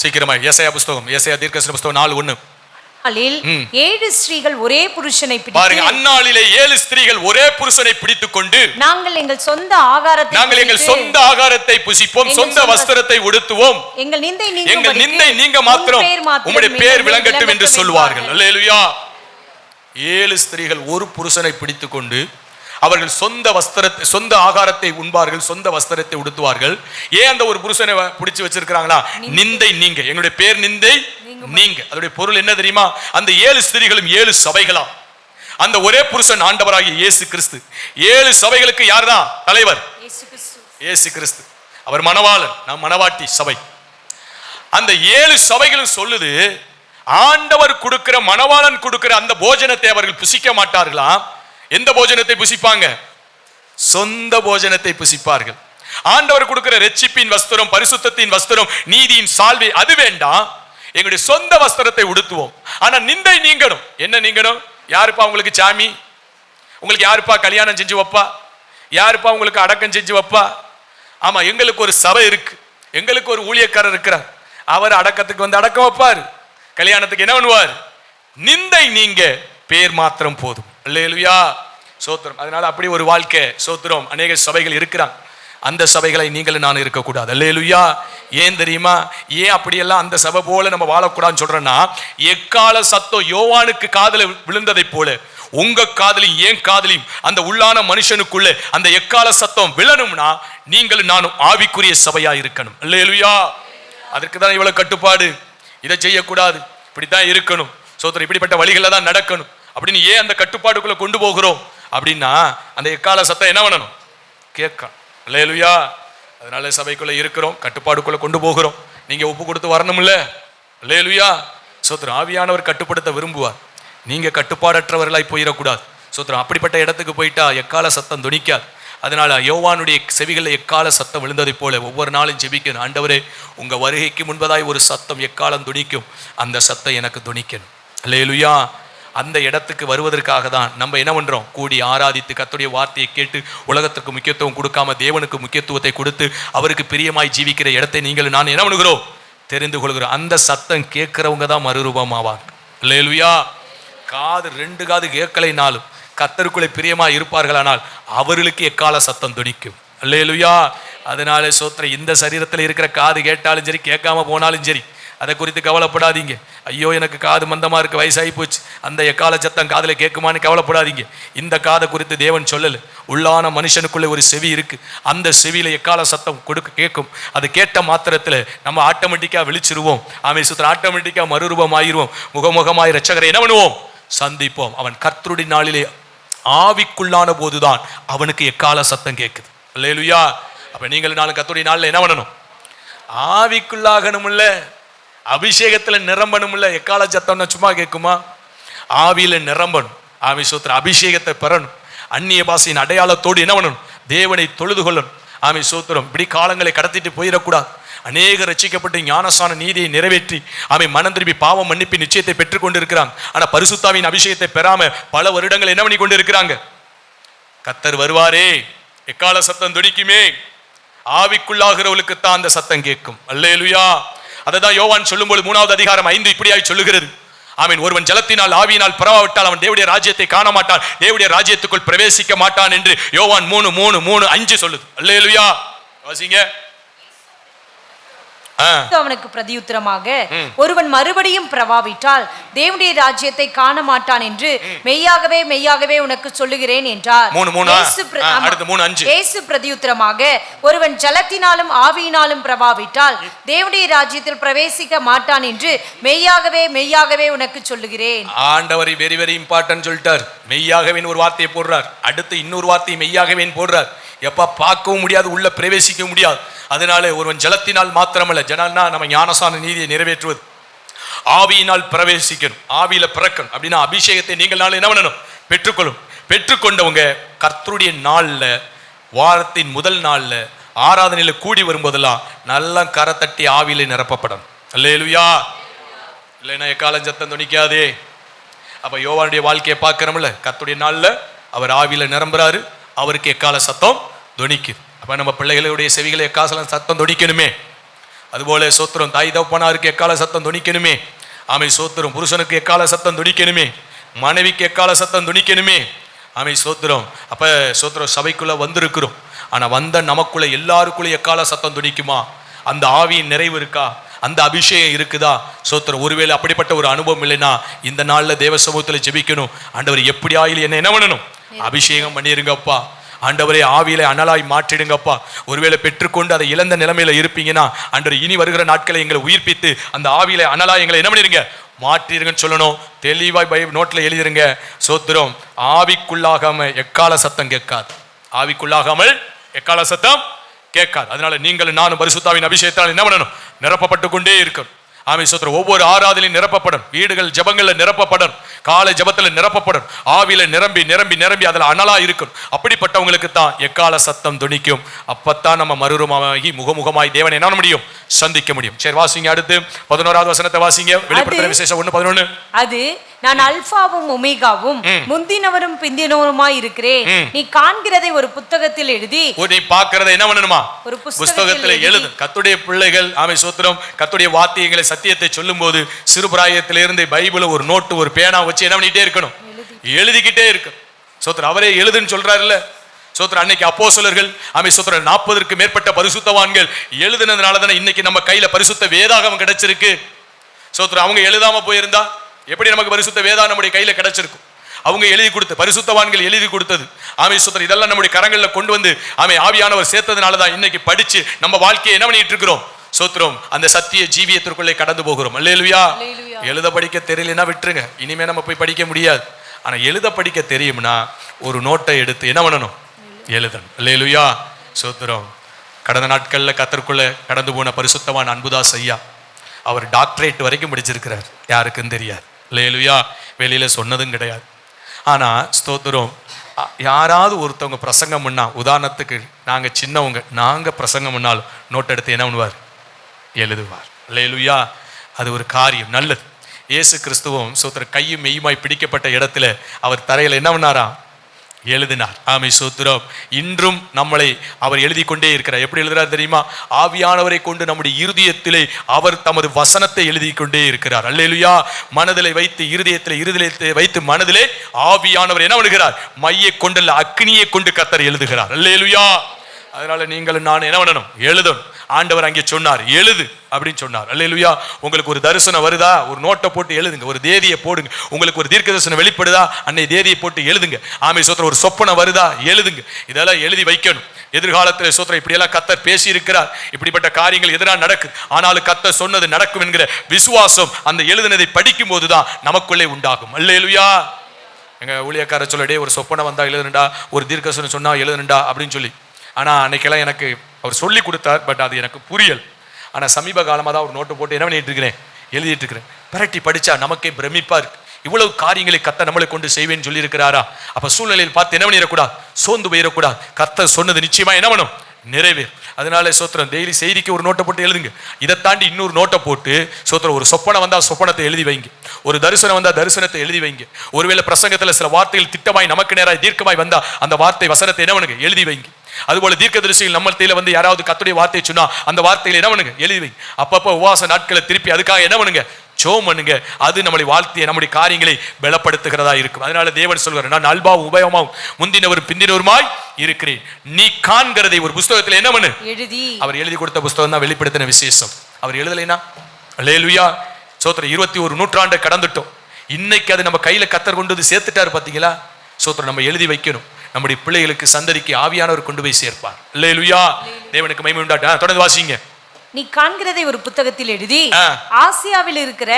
சீக்கிரமா ஏசாயா புத்தகம், ஏசாயா தீர்க்கதரிசன புத்தகம் 4:1. 7 ஸ்திரீகள் ஒரே புருஷனை பிடித்து, பாருங்க, அந்நாளிலே 7 ஸ்திரீகள் ஒரே புருஷனை பிடித்துக்கொண்டு, நாங்கள் எங்கள் சொந்த ஆகாரத்தை புசிப்போம், சொந்த வஸ்திரத்தை உடுத்துவோம், எங்கள் நிந்தை நீங்க மாத்திரம் உம்முடைய பேர் விளங்கட்டும் என்று சொல்வார்கள். அல்லேலூயா. 7 ஸ்திரீகள் ஒரு புருஷனை பிடித்துக்கொண்டு அவர்கள் சொந்த ஆகாரத்தை உண்பார்கள், சொந்த வஸ்திரத்தை உடுத்துவார்கள். ஏன் அந்த ஒரு புருஷனை பிடிச்சு வச்சிருக்காங்களா? நிந்தை நீங்க, எங்களுடைய பேர் நிந்தை நீங்க. அதோடைய பொருள் என்ன தெரியுமா? அந்த 7 ஸ்திரீகளும் 7 சபைகளா. அந்த ஒரே புருஷன் ஆண்டவராகிய இயேசு கிறிஸ்து. 7 சபைகளுக்கு யார்தான் தலைவர்? இயேசு கிறிஸ்து. அவர் மணவாளன், நாம் மணவாட்டி சபை. அந்த 7 சபைகளும் சொல்லுது, ஆண்டவர் கொடுக்கிற, மணவாளன் கொடுக்கிற அந்த போஜனத்தை அவர்கள் புசிக்க மாட்டார்களாம். எந்த போஜனத்தை புசிப்பாங்க? சொந்த போஜனத்தை புசிப்பார்கள். ஆண்டவர் கொடுக்கிற ரட்சிப்பின் வஸ்திரம், பரிசுத்தத்தின் வஸ்திரம், நீதியின் சால்வை அது வேண்டாம், எங்களுடைய சொந்த வஸ்திரத்தை உடுத்துவோம். ஆனா நிந்தை நீங்கணும். என்ன நீங்கணும்? யாருப்பா உங்களுக்கு சாமி? உங்களுக்கு யாருப்பா கல்யாணம் செஞ்சு வைப்பா? யாருப்பா உங்களுக்கு அடக்கம் செஞ்சு வைப்பா? ஆமா, எங்களுக்கு ஒரு சபை இருக்கு, எங்களுக்கு ஒரு ஊழியக்காரர் இருக்கிறார், அவர் அடக்கத்துக்கு வந்து அடக்கம் வைப்பார், கல்யாணத்துக்கு என்ன பண்ணுவார்? நிந்தை நீங்க, பேர் மாத்திரம் போதும். அல்லேலூயா. சோத்திரம். அதனால அப்படி ஒரு வாழ்க்கை சோத்திரம் அநேக சபைகள் இருக்கிறாங்க. அந்த சபைகளை நீங்களும் நான் இருக்கக்கூடாது. அல்லேலூயா. ஏன் தெரியுமா? ஏன் அப்படியெல்லாம் அந்த சபை போல நம்ம வாழக்கூடாதுன்னு சொல்றேன்னா, எக்கால சத்தம் யோவானுக்கு காதுல விழுந்ததை போல உங்க காதலையும் ஏன் காதலையும் அந்த உள்ளான மனுஷனுக்குள்ள அந்த எக்கால சத்தம் விழணும்னா நீங்களும் நானும் ஆவிக்குரிய சபையா இருக்கணும். அல்லேலூயா. அதற்கு தான் இவ்வளவு கட்டுப்பாடு. இதை செய்யக்கூடாது, இப்படித்தான் இருக்கணும் சோத்திரம், இப்படிப்பட்ட வழிகளில் தான் நடக்கணும் அப்படின்னு ஏன் அந்த கட்டுப்பாடுக்குள்ள கொண்டு போகிறோம் அப்படின்னா, அந்த எக்கால சத்தம் என்ன பண்ணணும்? கேட்கணும். அல்லேலூயா. அதனால சபைக்குள்ள இருக்கிறோம், கட்டுப்பாடுக்குள்ள கொண்டு போகிறோம். நீங்க ஒப்பு கொடுத்து வரணும்ல. அல்லேலூயா. சோத்திரம். ஆவியானவர் கட்டுப்படுத்த விரும்புவார். நீங்க கட்டுப்பாடற்றவர்களாய் போயிடக்கூடாது. சோத்திரம். அப்படிப்பட்ட இடத்துக்கு போயிட்டா எக்கால சத்தம் துணிக்காது. அதனால யோவானுடைய செவிகளில் எக்கால சத்தம் விழுந்ததை போல ஒவ்வொரு நாளும் ஜெபிக்கணும். ஆண்டவரே, உங்க வருகைக்கு முன்பதாய் ஒரு சத்தம் எக்காலம் துணிக்கும், அந்த சத்தம் எனக்கு துணிக்கணும். அல்லேலூயா. அந்த இடத்துக்கு வருவதற்காக தான் நம்ம என்ன பண்றோம்? கூடி ஆராதித்து கர்த்தருடைய வார்த்தையை கேட்டு உலகத்திற்கு முக்கியத்துவம் கொடுக்காம தேவனுக்கு முக்கியத்துவத்தை கொடுத்து அவருக்கு பிரியமாய் ஜீவிக்கிற இடத்தை நீங்கள் நான் என்ன பண்ணுகிறோம்? தெரிந்து கொள்கிறோம். அந்த சத்தம் கேட்கிறவங்க தான் மறுரூபமாவாங்க. அல்லேலூயா. காது 2 காது கேட்கலைனாலும் கர்த்தருக்குள்ளே பிரியமாய் இருப்பார்களானால் அவர்களுக்கு எக்கால சத்தம் துணிக்கும். அல்லேலூயா. அதனால சோத்திரம், இந்த சரீரத்தில் இருக்கிற காது கேட்டாலும் சரி கேட்காம போனாலும் சரி அதை குறித்து கவலைப்படாதீங்க. ஐயோ எனக்கு காது மந்தமா இருக்கு, வயசாகி போச்சு, அந்த எக்கால சத்தம் காதுல கேட்குமான்னு கவலைப்படாதீங்க. இந்த காதை குறித்து தேவன் சொல்லல. உள்ளான மனுஷனுக்குள்ளே ஒரு செவி இருக்கு, அந்த செவியில எக்கால சத்தம் கேட்கும். அது கேட்ட மாத்திரத்துல நம்ம ஆட்டோமேட்டிக்கா விழிச்சிருவோம். ஆமே சுத்தம். ஆட்டோமேட்டிக்கா மறுரூபம் ஆயிருவோம். முகமுகமாய் இரட்சகரை என்ன பண்ணுவோம்? சந்திப்போம். அவன் கர்த்தருடைய நாளிலே ஆவிக்குள்ளான போதுதான் அவனுக்கு எக்கால சத்தம் கேட்குது. அல்லேலூயா. அப்ப நீங்கள் நாளும் கர்த்தருடைய நாளில் என்ன பண்ணணும்? ஆவிக்குள்ளாகணும்ல, அபிஷேகத்துல நிரம்பணும்ல. எக்கால சத்தம்னா சும்மா கேட்குமா? ஆவியில நிரம்பணும். ஆவி சோத்திர அபிஷேகத்தை பெறணும். அந்நிய பாஷையின் அடையாளத்தோடு என்ன பண்ணணும்? தேவனை தொழுது கொள்ளணும். ஆமை சோத்திரம். இப்படி காலங்களை கடத்திட்டு போயிடக்கூடாது. அநேக ரட்சிக்கப்பட்டு ஞானஸ்நான நீதியை நிறைவேற்றி ஆமை மனம் திரும்பி பாவம் மன்னிப்பு நிச்சயத்தை பெற்றுக் கொண்டிருக்கிறாங்க. ஆனா பரிசுத்தாவின் அபிஷேகத்தை பெறாம பல வருடங்கள் என்ன பண்ணி கொண்டு இருக்கிறாங்க? கர்த்தர் வருவாரே, எக்கால சத்தம் துணிக்குமே. ஆவிக்குள்ளாகிறவர்களுக்கு தான் அந்த சத்தம் கேட்கும். அல்லேலூயா. அததான் யோவான் சொல்லும்போது 3வது அதிகாரம் 5 இப்படியாய் சொல்லுகிறது. ஆமீன். ஒருவன் ஜலத்தினால் ஆவியினால் பிறவாவிட்டால் அவன் தேவனுடைய ராஜ்யத்தை காண மாட்டான், தேவனுடைய ராஜ்யத்துக்குள் பிரவேசிக்க மாட்டான் என்று யோவான் 3:3-3-5 சொல்லுது. அல்லேலூயா. வாசிங்க. அவனுக்கு பிரதியுத்தரமாக, ஒருவன் மறுபடியும் பிரவாவிட்டால் தேவனுடைய ராஜ்யத்தை காண மாட்டான் என்று மெய்யாகவே மெய்யாகவே உனக்கு சொல்லுகிறேன் என்றார். இயேசு பிரதியுத்தரமாக, ஒருவன் ஜலத்தினாலும் ஆவியினாலும் பிரவாவிட்டால் தேவனுடைய ராஜ்யத்தில் பிரவேசிக்க மாட்டான் என்று மெய்யாகவே மெய்யாகவே உனக்கு சொல்லுகிறேன். ஆண்டவர் வெரி வெரி இம்பார்ட்டன்ட் சொல்லிட்டார். மெய்யாகவே ஒரு வார்த்தையை போடுறார், அடுத்து இன்னொரு வார்த்தையை மெய்யாகவே போடுறார். எப்ப பார்க்கவும் முடியாது, உள்ள பிரவேசிக்க முடியாது. அதனால ஒருவன் ஜலத்தினால் மாத்திரமல்ல, ஜனம்னா நம்ம ஞானஸ்நான நீதியை நிறைவேற்றுவது, ஆவியினால் பிரவேசிக்கணும், ஆவியில பிறக்கணும். அப்படின்னா அபிஷேகத்தை நீங்கள் நாள் என்ன பண்ணணும்? பெற்றுக்கொள்ளும். பெற்றுக்கொண்டவங்க கர்த்தருடைய நாள்ல, வாரத்தின் முதல் நாள்ல ஆராதனையில கூடி வரும்போதெல்லாம் நல்லா கரத்தட்டி ஆவியில நிரப்பப்படணும். அல்லேலூயா. இல்லைன்னா எக்காலம் சத்தம் துணிக்காதே. அப்ப யோவானுடைய வாழ்க்கையை பார்க்கிறோம்ல, கர்த்தருடைய நாள்ல அவர் ஆவியில நிரம்புறாரு, அவருக்கு எக்கால சத்தம் துணிக்குது. அப்ப நம்ம பிள்ளைகளுடைய செவிகளை எக்கால சத்தம் துணிக்கணுமே. அதுபோல சோத்திரம் தாய் தகப்பனாருக்கு எக்கால சத்தம் துணிக்கணுமே. ஆமை சோத்திரம் புருஷனுக்கு எக்கால சத்தம் துணிக்கணுமே, மனைவிக்கு எக்கால சத்தம் துணிக்கணுமே. ஆமை சோத்திரம். அப்ப சோத்திரம் சபைக்குள்ள வந்திருக்கிறோம், ஆனா வந்த நமக்குள்ள எல்லாருக்குள்ள எக்கால சத்தம் துணிக்குமா? அந்த ஆவியின் நிறைவு இருக்கா? அந்த அபிஷேகம் இருக்குதா? சோத்திரம். ஒருவேளை அப்படிப்பட்ட ஒரு அனுபவம் இல்லைன்னா இந்த நாள்ல தேவ சமூகத்துல ஜெபிக்கணும். ஆண்டவர் எப்படி ஆயில் என்ன பண்ணணும்? அபிஷேகம் பண்ணிருங்கப்பா. ஆண்டவரே ஆவியில அனலாய் மாற்றிடுங்கப்பா. ஒருவேளை பெற்றுக்கொண்டு அதை இழந்த நிலைமையில இருப்பீங்கன்னா, ஆண்டவர் இனி வருகிற நாட்களை எங்களை உயிர்ப்பித்து அந்த ஆவியில அனலாய் எங்களை என்ன பண்ணிருங்க? மாற்றிருங்கன்னு சொல்லணும். தெளிவாய் நோட்ல எழுதிருங்க. சோத்திரம். ஆவிக்குள்ளாகாம எக்கால சத்தம் கேட்காது. ஆவிக்குள்ளாகாமல் எக்கால சத்தம் கேட்காது. அதனால நீங்களும் நானும் பரிசுத்தாவின் அபிஷேகத்தால் என்ன பண்ணணும்? நிரப்பப்பட்டு கொண்டே இருக்கணும். ஆமை சோத்திரம். ஒவ்வொரு ஆராதனையும் நிரப்பப்படும், வீடுகள் ஜபங்கள்ல நிரப்பப்படும், காலை ஜபத்துல நிரப்பப்படும், ஆவியில நிரம்பி நிரம்பி நிரம்பி அதுல அனலா இருக்கும். அப்படிப்பட்டவங்களுக்கு தான் எக்கால சத்தம் துணிக்கும். அப்பத்தான் நம்ம மறுரூபமாகி முகமுகமாய் தேவனை என்ன முடியும்? சந்திக்க முடியும். சரி வாசிங்க. அடுத்து 11வது வசனத்தை வாசிங்க. வெளிப்படுத்துற விசேஷம் 1:11. அது நான் அல்பாவும் ஒமேகாவும் முந்தினவரும் பிந்தினவருமாய் இருக்கிறேன். நீ காண்கிறதை ஒரு புத்தகத்தில் எழுதி, நீ பார்க்கிறதை என்ன பண்ணணுமா? ஒரு புத்தகத்தில் எழுது. கர்த்தருடைய பிள்ளைகள் ஆமை சோத்திரம் கர்த்தருடைய வார்த்தைகளை சத்தியத்தை சொல்லும் போது சிறு பிராயத்திலிருந்து பைபிள ஒரு நோட்டு ஒரு பேனா வச்சு என்ன பண்ணிட்டே இருக்கணும்? எழுதிக்கிட்டே இருக்கு. சோத்திரம் அவரே எழுதுன்னு சொல்றாருல்ல. சோத்திரம் அன்னைக்கு அப்போஸ்தலர்கள் சோத்திரம் 40க்கு மேற்பட்ட பரிசுத்தவான்கள் எழுதுனதுனால தானே இன்னைக்கு நம்ம கையில பரிசுத்த வேதாகம் கிடைச்சிருக்கு. சோத்திரம் அவங்க எழுதாம போயிருந்தா எப்படி நமக்கு பரிசுத்த வேதாகம் நம்முடைய கையில கிடைச்சிருக்கும்? அவங்க எழுதி கொடுத்த பரிசுத்தவான்கள் எழுதி கொடுத்தது சோத்திரம் இதெல்லாம் நம்முடைய கரங்கள்ல கொண்டு வந்து ஆவியானவர் சேர்த்ததுனாலதான் இன்னைக்கு படிச்சு நம்ம வாழ்க்கையை என்ன பண்ணிட்டு இருக்கிறோம்? சோத்திரம் அந்த சத்திய ஜீவியத்திற்குள்ளே கடந்து போகிறோம். அல்லேலூயா. எழுத படிக்க தெரியலன்னா விட்டுருங்க, இனிமே நம்ம போய் படிக்க முடியாது. ஆனா எழுத படிக்க தெரியும்னா ஒரு நோட்டை எடுத்து என்ன பண்ணணும்? எழுதணும். அல்லேலூயா. சோத்திரம் கடந்த நாட்கள்ல கத்தருக்குள்ள கடந்து போன பரிசுத்தவான் அன்புதாஸ் ஐயா, அவர் டாக்டரேட் வரைக்கும் படிச்சிருக்கிறார். யாருக்கும் தெரியாது. அல்லேலூயா. வெளியில சொன்னதும் கிடையாது. ஆனா ஸ்தோத்திரம் யாராவது ஒருத்தவங்க பிரசங்கம் பண்ணா, உதாரணத்துக்கு நாங்க சின்னவங்க, நாங்க பிரசங்கம் பண்ணாலும் நோட் எடுத்து என்ன பண்ணுவார்? எழுதுவார். அல்லேலூயா. அது ஒரு காரியம் நல்லது. இயேசு கிறிஸ்துவும் சோத்திரம் கையும் மெய்யுமாய் பிடிக்கப்பட்ட இடத்துல அவர் தரையில என்ன பண்ணாராம்? எழுதினார். சோத்திரம் இன்றும் நம்மளை அவர் எழுதி கொண்டே இருக்கிறார். எப்படி எழுதுறார் தெரியுமா? ஆவியானவரை கொண்டு நம்முடைய இருதயத்திலே அவர் தமது வசனத்தை எழுதி கொண்டே இருக்கிறார். அல்லேலூயா. மனதிலே வைத்து இருதயத்திலே வைத்து மனதிலே ஆவியானவர் என்ன பண்ணுகிறார்? மையை கொண்டல்ல அக்னியை கொண்டு கர்த்தர் எழுதுகிறார். அல்லேலூயா. அதனால நீங்களும் நான் என்ன பண்ணணும்? எழுதணும். ஆண்டவர் அங்கே சொன்னார், எழுது அப்படின்னு சொன்னார். அல்லேலூயா. உங்களுக்கு ஒரு தரிசனம் வருதா? ஒரு நோட்டை போட்டு எழுதுங்க, ஒரு தேதியை போடுங்க. உங்களுக்கு ஒரு தீர்க்க தரிசனம் வெளிப்படுதா? அன்னை தேதியை போட்டு எழுதுங்க. சோத்திரம் ஒரு சொப்பனம் வருதா? எழுதுங்க. இதெல்லாம் எழுதி வைக்கணும். எதிர்காலத்தில் சோத்திரம் இப்படியெல்லாம் கர்த்தர் பேசி இருக்கிறார், இப்படிப்பட்ட காரியங்கள் எதிராக நடக்குது, ஆனாலும் கர்த்தர் சொன்னது நடக்கும் என்கிற விசுவாசம் அந்த எழுதினதை படிக்கும் போதுதான் நமக்குள்ளே உண்டாகும். அல்லேலூயா. எங்க ஊழியக்கார சொல்லடே ஒரு சொப்பனம் வந்தா எழுதுனுண்டா, ஒரு தீர்க்க தரிசனம் சொன்னா எழுதுனுண்டா அப்படின்னு சொல்லி. ஆனா அன்னைக்கெல்லாம் எனக்கு அவர் சொல்லி கொடுத்தார், பட் அது எனக்கு புரியல். ஆனா சமீப காலமாக தான் ஒரு நோட்டு போட்டு என்ன பண்ணிட்டு இருக்கிறேன்? எழுதிட்டு இருக்கிறேன். பரட்டி படிச்சா நமக்கே பிரமிப்பா இருக்கு. இவ்வளவு காரியங்களை கர்த்தர் நம்மளை கொண்டு செய்வேன்னு சொல்லி இருக்கிறாரா? அப்ப சூழ்நிலையில் பார்த்து என்ன பண்ணிடக்கூடாது? சோர்ந்து போயிடக்கூடாது. கர்த்தர் சொன்னது நிச்சயமா என்ன பண்ணும்? நிறைவேறும். அதனால சோத்திரம் டெய்லி செய்திக்கு ஒரு நோட்டை போட்டு எழுதுங்க. இதை தாண்டி இன்னொரு நோட்டை போட்டு சோத்திரம் ஒரு சொப்பனம் வந்தா சொப்பனத்தை எழுதி வைங்க, ஒரு தரிசனம் வந்தா தரிசனத்தை எழுதி வைங்க. ஒருவேளை பிரசங்கத்துல சில வார்த்தைகள் திட்டமாய் நமக்கு நேராய் தீர்க்கமாய் வந்தா அந்த வார்த்தை வசனத்தை என்ன பண்ணுங்க? எழுதி வைங்க. அதுபோல தீர்க்கதரிசிகள் நம்மள்கிட்ட வந்து யாராவது கர்த்தருடைய வார்த்தை சொன்னா அந்த வார்த்தையில என்ன பண்ணுங்க? எழுதி வைங்க. அப்பப்போ உபவாச நாட்களை திருப்பி அதுக்காக என்ன பண்ணுங்க? ஜெபம் பண்ணுங்க. அது நம்முடைய வாழ்க்கையை நம்முடைய காரியங்களை பலப்படுத்துகிறதா இருக்கும். அதனால தேவன் சொல்கிறார், நான் அல்பாவும் உபயமாவும் முந்தினவரும் பிந்தினவருமாய் இருக்கிறேன். நீ காண்கிறதை ஒரு புஸ்தகத்தில் என்ன பண்ணு? எழுதி. அவர் எழுதி கொடுத்த புஸ்தகம் தான் வெளிப்படுத்தின விசேஷம். அவர் எழுதலைனா அல்லேலூயா. சோத்திரம் 21 நூற்றாண்டை கடந்துட்டோம். இன்னைக்கு அது நம்ம கையில கர்த்தர் கொண்டு வந்து சேர்த்துட்டாரு. பாத்தீங்களா? சோத்திரம் நம்ம எழுதி வைக்கணும். நம்முடைய பிள்ளைகளுக்கு சந்ததிக்கு ஆவியானவர் கொண்டு போய் சேர்ப்பார். அல்லேலூயா. தேவனுக்கு மகிமை உண்டாகட்டும். தொடர்ந்து வாசிங்க. நீ காண்கிறதை ஒரு புத்தகத்தில் எழுதி ஆசியாவில் இருக்கிற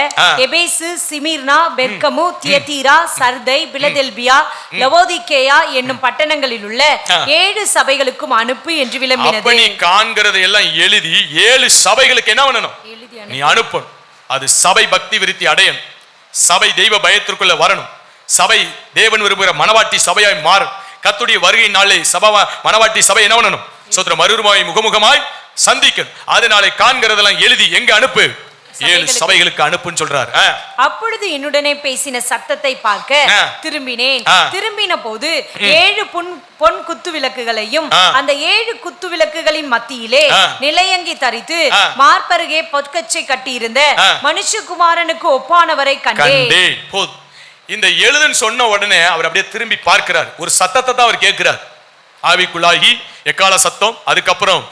எபேசு, சிமிர்னா, பெர்கமு, தியத்தீரா, சர்தை, பிலதெல்பியா, லவோதிகேயா என்னும் பட்டணங்களில் உள்ள 7 சபைகளுக்கும் அனுப்பு என்று விளம்பினது. நீ காண்கிறதை எல்லாம் எழுதி 7 சபைகளுக்கு என்ன பண்ணணும்? நீ அனுப்பணும். அது சபை பக்தி விருத்தி அடையணும், சபை தெய்வ பயத்திற்குள்ள வரணும், சபை தேவன் விரும்புகிற மனவாட்டி சபையாய் மாறும். கர்த்தருடைய வருகை நாளை சபை மனவாட்டி சபை என்ன பண்ணணும்? சோத்திரம் மறுரூபமாய் முகமுகமாய் சந்திக்கணும். அதனாலே காண்கிறதெல்லாம் எழுதி எங்க அனுப்பு? 7 சபைகளுக்கு அனுப்புன்னு சொல்றார். அப்பொழுது என்னுடனே பேசின சத்தத்தை பார்க்க திரும்பினேன். திரும்பின போது 7 பொன் குத்து விளக்குகளையும் அந்த 7 குத்து விளக்குகளின் மத்தியிலே நிலையங்கி தரித்து மார்பருகே பொற்கச்சை கட்டியிருந்த மனுஷகுமாரனுக்கு ஒப்பானவரை கண்டேன். இந்த எழுதுன்னு சொன்ன உடனே அவர் அப்படியே திரும்பி பார்க்கிறார். ஒரு சத்தத்தை தான் அவர் கேட்கிறார். ஆவிக்குள்ளாகி எக்கால சத்தம். அதுக்கப்புறம்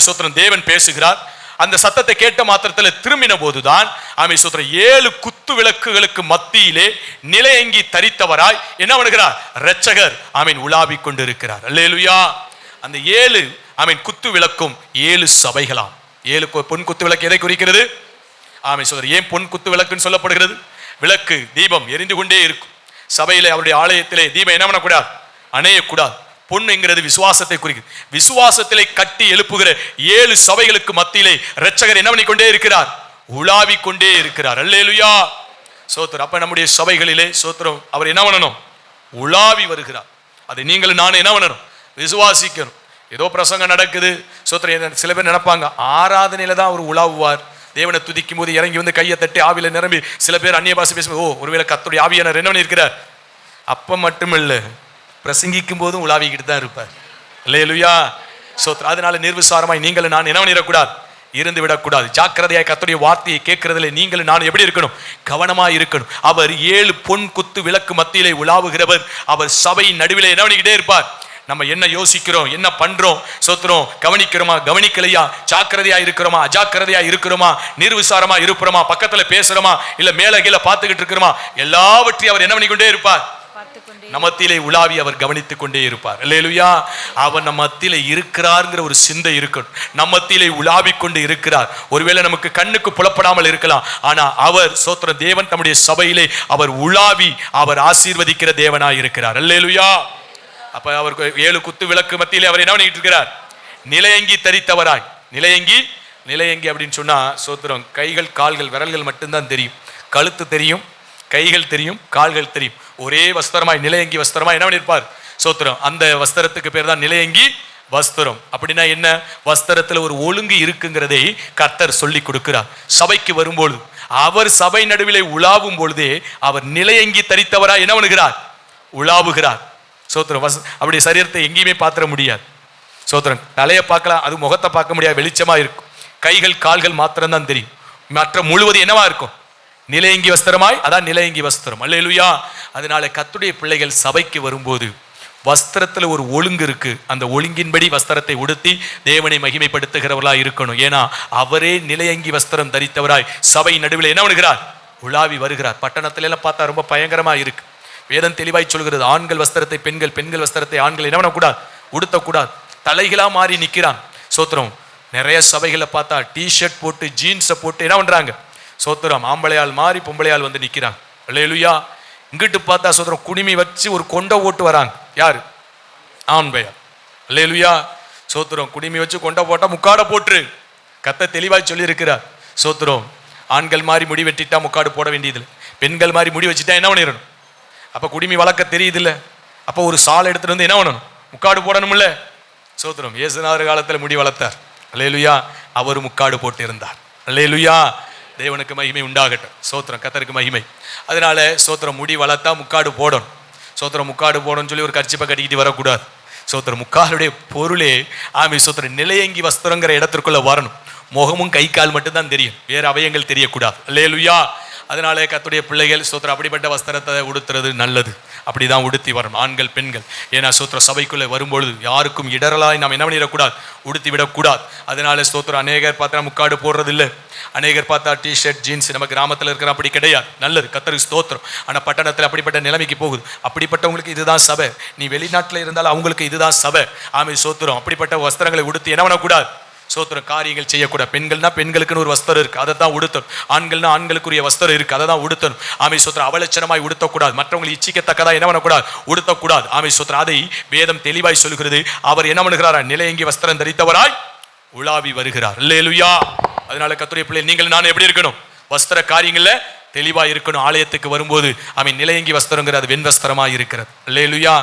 சோத்திரம் தேவன் பேசுகிறார். அந்த சத்தத்தை கேட்ட மாத்திரத்தில் திரும்பின போதுதான் சோத்திரம் 7 குத்து விளக்குகளுக்கு மத்தியிலே நிலையங்கி தரித்தவராய் என்ன பண்ணுகிறார்? இரட்சகர் உலாவி கொண்டிருக்கிறார். அல்லேலூயா. அந்த 7 குத்து விளக்கும் 7 சபைகளாம். 7 பொன் குத்து விளக்கு எதை குறிக்கிறது? சோதரர் ஏன் பொன் குத்து விளக்குன்னு சொல்லப்படுகிறது? விளக்கு தீபம் எரிந்து கொண்டே இருக்கும். சபையிலே அவருடைய ஆலயத்திலே தீபம் என்ன பண்ணக்கூடாது? அணையக்கூடாது. பொன்னுங்கிறது விசுவாசத்தை குறிக்குது. விசுவாசத்திலே கட்டி எழுப்புகிற 7 சபைகளுக்கு மத்தியிலே இரட்சகர் என்ன பண்ணி கொண்டே இருக்கிறார்? உலாவி கொண்டே இருக்கிறார். அல்லேலூயா. சோத்திரம். அப்ப நம்முடைய சபைகளிலே சோத்திரம் அவர் என்ன பண்ணணும்? உலாவி வருகிறார். அதை நீங்களும் நானும் என்ன பண்ணணும்? விசுவாசிக்கணும். ஏதோ பிரசங்கம் நடக்குது சோத்திரம். சில பேர் நினைப்பாங்க ஆராதனையில தான் அவர் உலாவுவார். தேவனை துதிக்கும் போது இறங்கி வந்து கையை தட்டி ஆவியில நிரம்பி சில பேர் அந்நிய பாஷை பேசும்போது ஒருவேளை கர்த்தருடைய ஆவியானவர் என்ன பண்ணியிருக்கிறார்? அப்ப மட்டுமில்ல, பிரசங்கிக்கும் போதும் உலாவிக்கிட்டு தான் இருப்பார். அல்லேலூயா. சோத்திரம். அதனால நிர்விசாரமாய் நீங்களும் நான் என்ன பண்ணிடக்கூடாது? இருந்து விடக்கூடாது. ஜாக்கிரதையாய் கர்த்தருடைய வார்த்தையை கேட்கிறதுல நீங்களும் நானும் எப்படி இருக்கணும்? கவனமா இருக்கணும். அவர் 7 பொன் குத்து விளக்கு மத்தியிலே உலாவுகிறவர். அவர் சபையின் நடுவிலே என்ன பண்ணிக்கிட்டே இருப்பார்? நம்ம என்ன யோசிக்கிறோம், என்ன பண்றோம், சோத்திரம் கவனிக்கிறோமா, கவனிக்கலையா, ஜாக்கிரதையா இருக்கிறோமா, அஜாக்கிரதையா இருக்கிறோமா, நிர்விசாரமா இருக்கிறோமா, பக்கத்துல பேசுறோமா, இல்ல மேல கீழே பார்த்துக்கிட்டு இருக்கிறோமா, எல்லாவற்றையும் அவர் என்ன பண்ணிக்கொண்டே இருப்பார்? நம்மத்திலே உலாவி அவர் கவனித்துக் கொண்டே இருப்பார். அல்லேலூயா. அவர் நம்ம மத்தியிலே இருக்கிறார்ங்கிற ஒரு சிந்தை இருக்கணும். நம்மத்திலே உலாவி கொண்டு இருக்கிறார். ஒருவேளை நமக்கு கண்ணுக்கு புலப்படாமல் இருக்கலாம், ஆனா அவர் சோத்திர தேவன் தம்முடைய சபையிலே அவர் உலாவி அவர் ஆசீர்வதிக்கிற தேவனாய் இருக்கிறார். அல்லேலூயா. அப்ப அவர் 7 குத்து விளக்கு மத்தியிலே அவர் என்ன பண்ணிட்டு இருக்கிறார்? நிலையங்கி தரித்தவராய். நிலையங்கி அப்படின்னு சொன்னா சோத்திரம் கைகள் கால்கள் விரல்கள் மட்டும்தான் தெரியும், கழுத்து தெரியும், கைகள் தெரியும், கால்கள் தெரியும். ஒரே வஸ்திரமாய் நிலையங்கி வஸ்திரமாய் என்ன பண்ணிருப்பார்? சோத்திரம். அந்த வஸ்திரத்துக்கு பேர் தான் நிலையங்கி வஸ்திரம். அப்படின்னா என்ன? வஸ்திரத்துல ஒரு ஒழுங்கு இருக்குங்கிறதை கர்த்தர் சொல்லி கொடுக்கிறார். சபைக்கு வரும்பொழுது அவர் சபை நடுவிலே உலாவும் பொழுதே அவர் நிலையங்கி தரித்தவராய் என்ன பண்ணுகிறார்? உலாவுகிறார். சோத்திரம். அப்படி சரீரத்தை எங்கேயுமே பார்த்துட முடியாது. சோத்திரம். தலையை பார்க்கலாம், அது முகத்தை பார்க்க முடியாது, வெளிச்சமா இருக்கும். கைகள் கால்கள் மாத்திரம்தான் தெரியும். மற்ற முழுவது என்னவா இருக்கும்? நிலையங்கி வஸ்திரமாய். அதான் நிலையங்கி வஸ்திரம். அல்லேலூயா. அதனால கர்த்தருடைய பிள்ளைகள் சபைக்கு வரும்போது வஸ்திரத்துல ஒரு ஒழுங்கு இருக்கு. அந்த ஒழுங்கின்படி வஸ்திரத்தை உடுத்தி தேவனை மகிமைப்படுத்துகிறவர்களா இருக்கணும். ஏன்னா அவரே நிலையங்கி வஸ்திரம் தரித்தவராய் சபை நடுவில் என்ன பண்ணுகிறார்? உலாவி வருகிறார். பட்டணத்துல எல்லாம் பார்த்தா ரொம்ப பயங்கரமா இருக்கு. வேதம் தெளிவாய் சொல்கிறது, ஆண்கள் வஸ்திரத்தை பெண்கள், பெண்கள் வஸ்திரத்தை ஆண்கள் என்ன பண்ணக்கூடாது? உடுத்தக்கூடாது. தலைகளா மாறி நிற்கிறான். சோத்திரம். நிறைய சபைகளை பார்த்தா டிஷர்ட் போட்டு ஜீன்ஸை போட்டு என்ன பண்றாங்க? சோத்திரம். ஆம்பளையால் மாறி பொம்பளையால் வந்து நிற்கிறாங்க. அல்லேலூயா. இங்கிட்டு பார்த்தா சோத்திரம் குடுமி வச்சு ஒரு கொண்டை ஓட்டு வராங்க. யாரு? ஆண்பையால். அல்லேலூயா. சோத்திரம். குடுமி வச்சு கொண்டை போட்டா முக்காடை போட்டு கர்த்தர் தெளிவாய் சொல்லி இருக்கிறார். சோத்திரம். ஆண்கள் மாதிரி முடி வெட்டிட்டா முக்காடு போட வேண்டியதில்லை, பெண்கள் மாதிரி முடி வச்சுட்டா என்ன பண்ணிடணும்? அப்ப குடுமி வளர்க்க தெரியுது இல்ல, அப்ப ஒரு சால் எடுத்துட்டு வந்து என்ன பண்ணணும்? முக்காடு போடணும்ல. சோத்திரம். இயேசுநாதர் காலத்துல முடி வளர்த்தார். அல்லேலூயா. அவர் முக்காடு போட்டு இருந்தார். அல்லேலூயா. தேவனுக்கு மகிமை உண்டாகட்டும். சோத்திரம். கர்த்தருக்கு மகிமை. அதனால சோத்திரம் முடி வளர்த்தா முக்காடு போடணும். சோத்திரம். முக்காடு போடணும்னு சொல்லி ஒரு கர்ச்சிப்பை கட்டிக்கிட்டு வரக்கூடாது. சோத்திரம். முக்காலுடைய பொருளே ஆமை சோத்திரம் நிலையங்கி வஸ்திரங்கிற இடத்திற்குள்ள வரணும். முகமும் கை கால் மட்டும்தான் தெரியும், வேற அவயங்கள் தெரியக்கூடாது. அல்லேலூயா. அதனால கர்த்தருடைய பிள்ளைகள் சோத்திரம் அப்படிப்பட்ட வஸ்திரத்தை உடுத்துறது நல்லது. அப்படிதான் உடுத்தி வரணும் ஆண்கள் பெண்கள். ஏன்னா சோத்திர சபைக்குள்ளே வரும்பொழுது யாருக்கும் இடரலாய் நாம் என்ன பண்ணிடக்கூடாது? உடுத்தி விடக்கூடாது. அதனால ஸ்தோத்திரம். அநேகர் பார்த்தா முக்காடு போடுறது இல்லை, அநேகர் பார்த்தா டிஷர்ட் ஜீன்ஸ். நம்ம கிராமத்தில் இருக்கிற அப்படி கிடையாது. நல்லது, கர்த்தருக்கு ஸ்தோத்திரம். ஆனால் பட்டணத்தில் அப்படிப்பட்ட நிலைமைக்கு போகுது. அப்படிப்பட்டவங்களுக்கு இதுதான் சபை. நீ வெளிநாட்டில் இருந்தாலும் அவங்களுக்கு இதுதான் சபை. ஆமை சோத்திரம். அப்படிப்பட்ட வஸ்திரங்களை உடுத்தி என்ன பண்ணக்கூடாது? சோத்திரம். காரியங்கள் செய்யக்கூடாது. பெண்கள்னா பெண்களுக்குன்னு ஒரு வஸ்திரம் இருக்கு, அதை தான் உடுத்தணும். ஆண்கள்னா ஆண்களுக்குரிய வஸ்திரம் இருக்கு, அதை தான் உடுத்தணும். ஆமை சோத்திரம். அவலட்சணமாய் உடுத்தக்கூடாது. மற்றவங்களை இச்சிக்கத்தக்கதா என்ன பண்ணக்கூடாது? உடுத்தக்கூடாது. ஆமை சோத்திரம். அதை வேதம் தெளிவாய் சொல்கிறது. அவர் என்ன பண்ணுகிறாரா? நிலையங்கி வஸ்திரம் தரித்தவராய் உலாவி வருகிறார். அல்லேலூயா. அதனால கர்த்தருடைய பிள்ளை நீங்கள் நான் எப்படி இருக்கணும்? வஸ்திர காரியங்கள்ல தெளிவா இருக்கணும். ஆலயத்துக்கு வரும்போது அவன் நிலையங்கி வஸ்திரங்கிற அது வெண் வஸ்திரமா இருக்கிறது. அல்லேலூயா.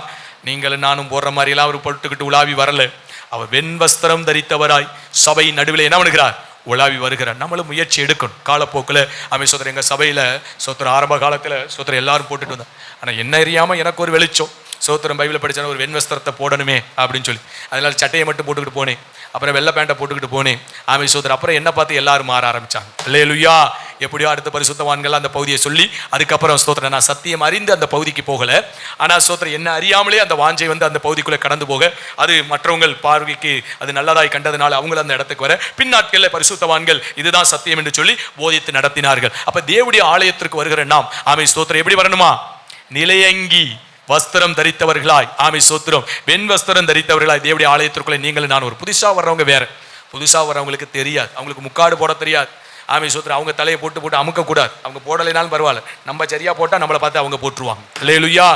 நீங்களும் நானும் போடுற மாதிரி எல்லாம் அவர் போட்டுக்கிட்டு உலாவி வரல. அவர் வெண் வஸ்திரம் தரித்தவராய் சபை நடுவில் என்ன பண்ணுகிறார்? உலாவி வருகிறார். நம்மளும் முயற்சி எடுக்கணும். காலப்போக்கில் அவன் சோத்திரம். எங்கள் சபையில் சோத்திரம் ஆரம்ப காலத்தில் சோத்திரம் எல்லாரும் போட்டுட்டு வந்தார். ஆனால் என்ன அறியாமல் எனக்கு ஒரு வெளிச்சம். சோத்திரம். பைபிளை படித்தாலும் ஒரு வெண் வஸ்திரத்தை போடணுமே அப்படின்னு சொல்லி அதனால சட்டையை மட்டும் போட்டுக்கிட்டு போனேன். அப்புறம் வெள்ளை பேண்டை போட்டுக்கிட்டு போனேன். ஆமை சோத்திரம். அப்புறம் என்ன பார்த்து எல்லாரும் மாற ஆரம்பிச்சாங்க. அல்லேலூயா. எப்படியோ அடுத்த பரிசுத்தவான்கள் அந்த பகுதியை சொல்லி அதுக்கப்புறம் ஸ்தோத்திரம். நான் சத்தியம் அறிந்து அந்த பகுதிக்கு போகல, ஆனால் ஸ்தோத்திரம் என்ன அறியாமலே அந்த வாஞ்சை வந்து அந்த பகுதிக்குள்ளே கடந்து போக அது மற்றவங்கள் பார்வைக்கு அது நல்லதாய் கண்டதுனால அவங்களும் அந்த இடத்துக்கு வர பின்னாட்களில் பரிசுத்தவான்கள் இதுதான் சத்தியம் என்று சொல்லி போதித்து நடத்தினார்கள். அப்ப தேவனுடைய ஆலயத்திற்கு வருகிற நாம் ஆமை ஸ்தோத்திரம் எப்படி வரணுமா? நிலையங்கி வஸ்திரம் தரித்தவர்களாய். ஆமை சோத்திரம். வெண் வஸ்திரம் தரித்தவர்களாய் தேவனுடைய ஆலயத்திற்குள்ளே நீங்கள் நான் ஒரு புதுசா வர்றவங்க வேற. புதுசா வர்றவங்களுக்கு தெரியாது, அவங்களுக்கு முக்காடு போட தெரியாது. ஆமை சோத்திரம். அவங்க தலையை போட்டு அமுக்கக்கூடாது. அவங்க போடலைனாலும் பரவாயில்ல, நம்ம சரியா போட்டால் நம்மளை பார்த்து அவங்க போட்டுருவாங்க. அல்லேலூயா.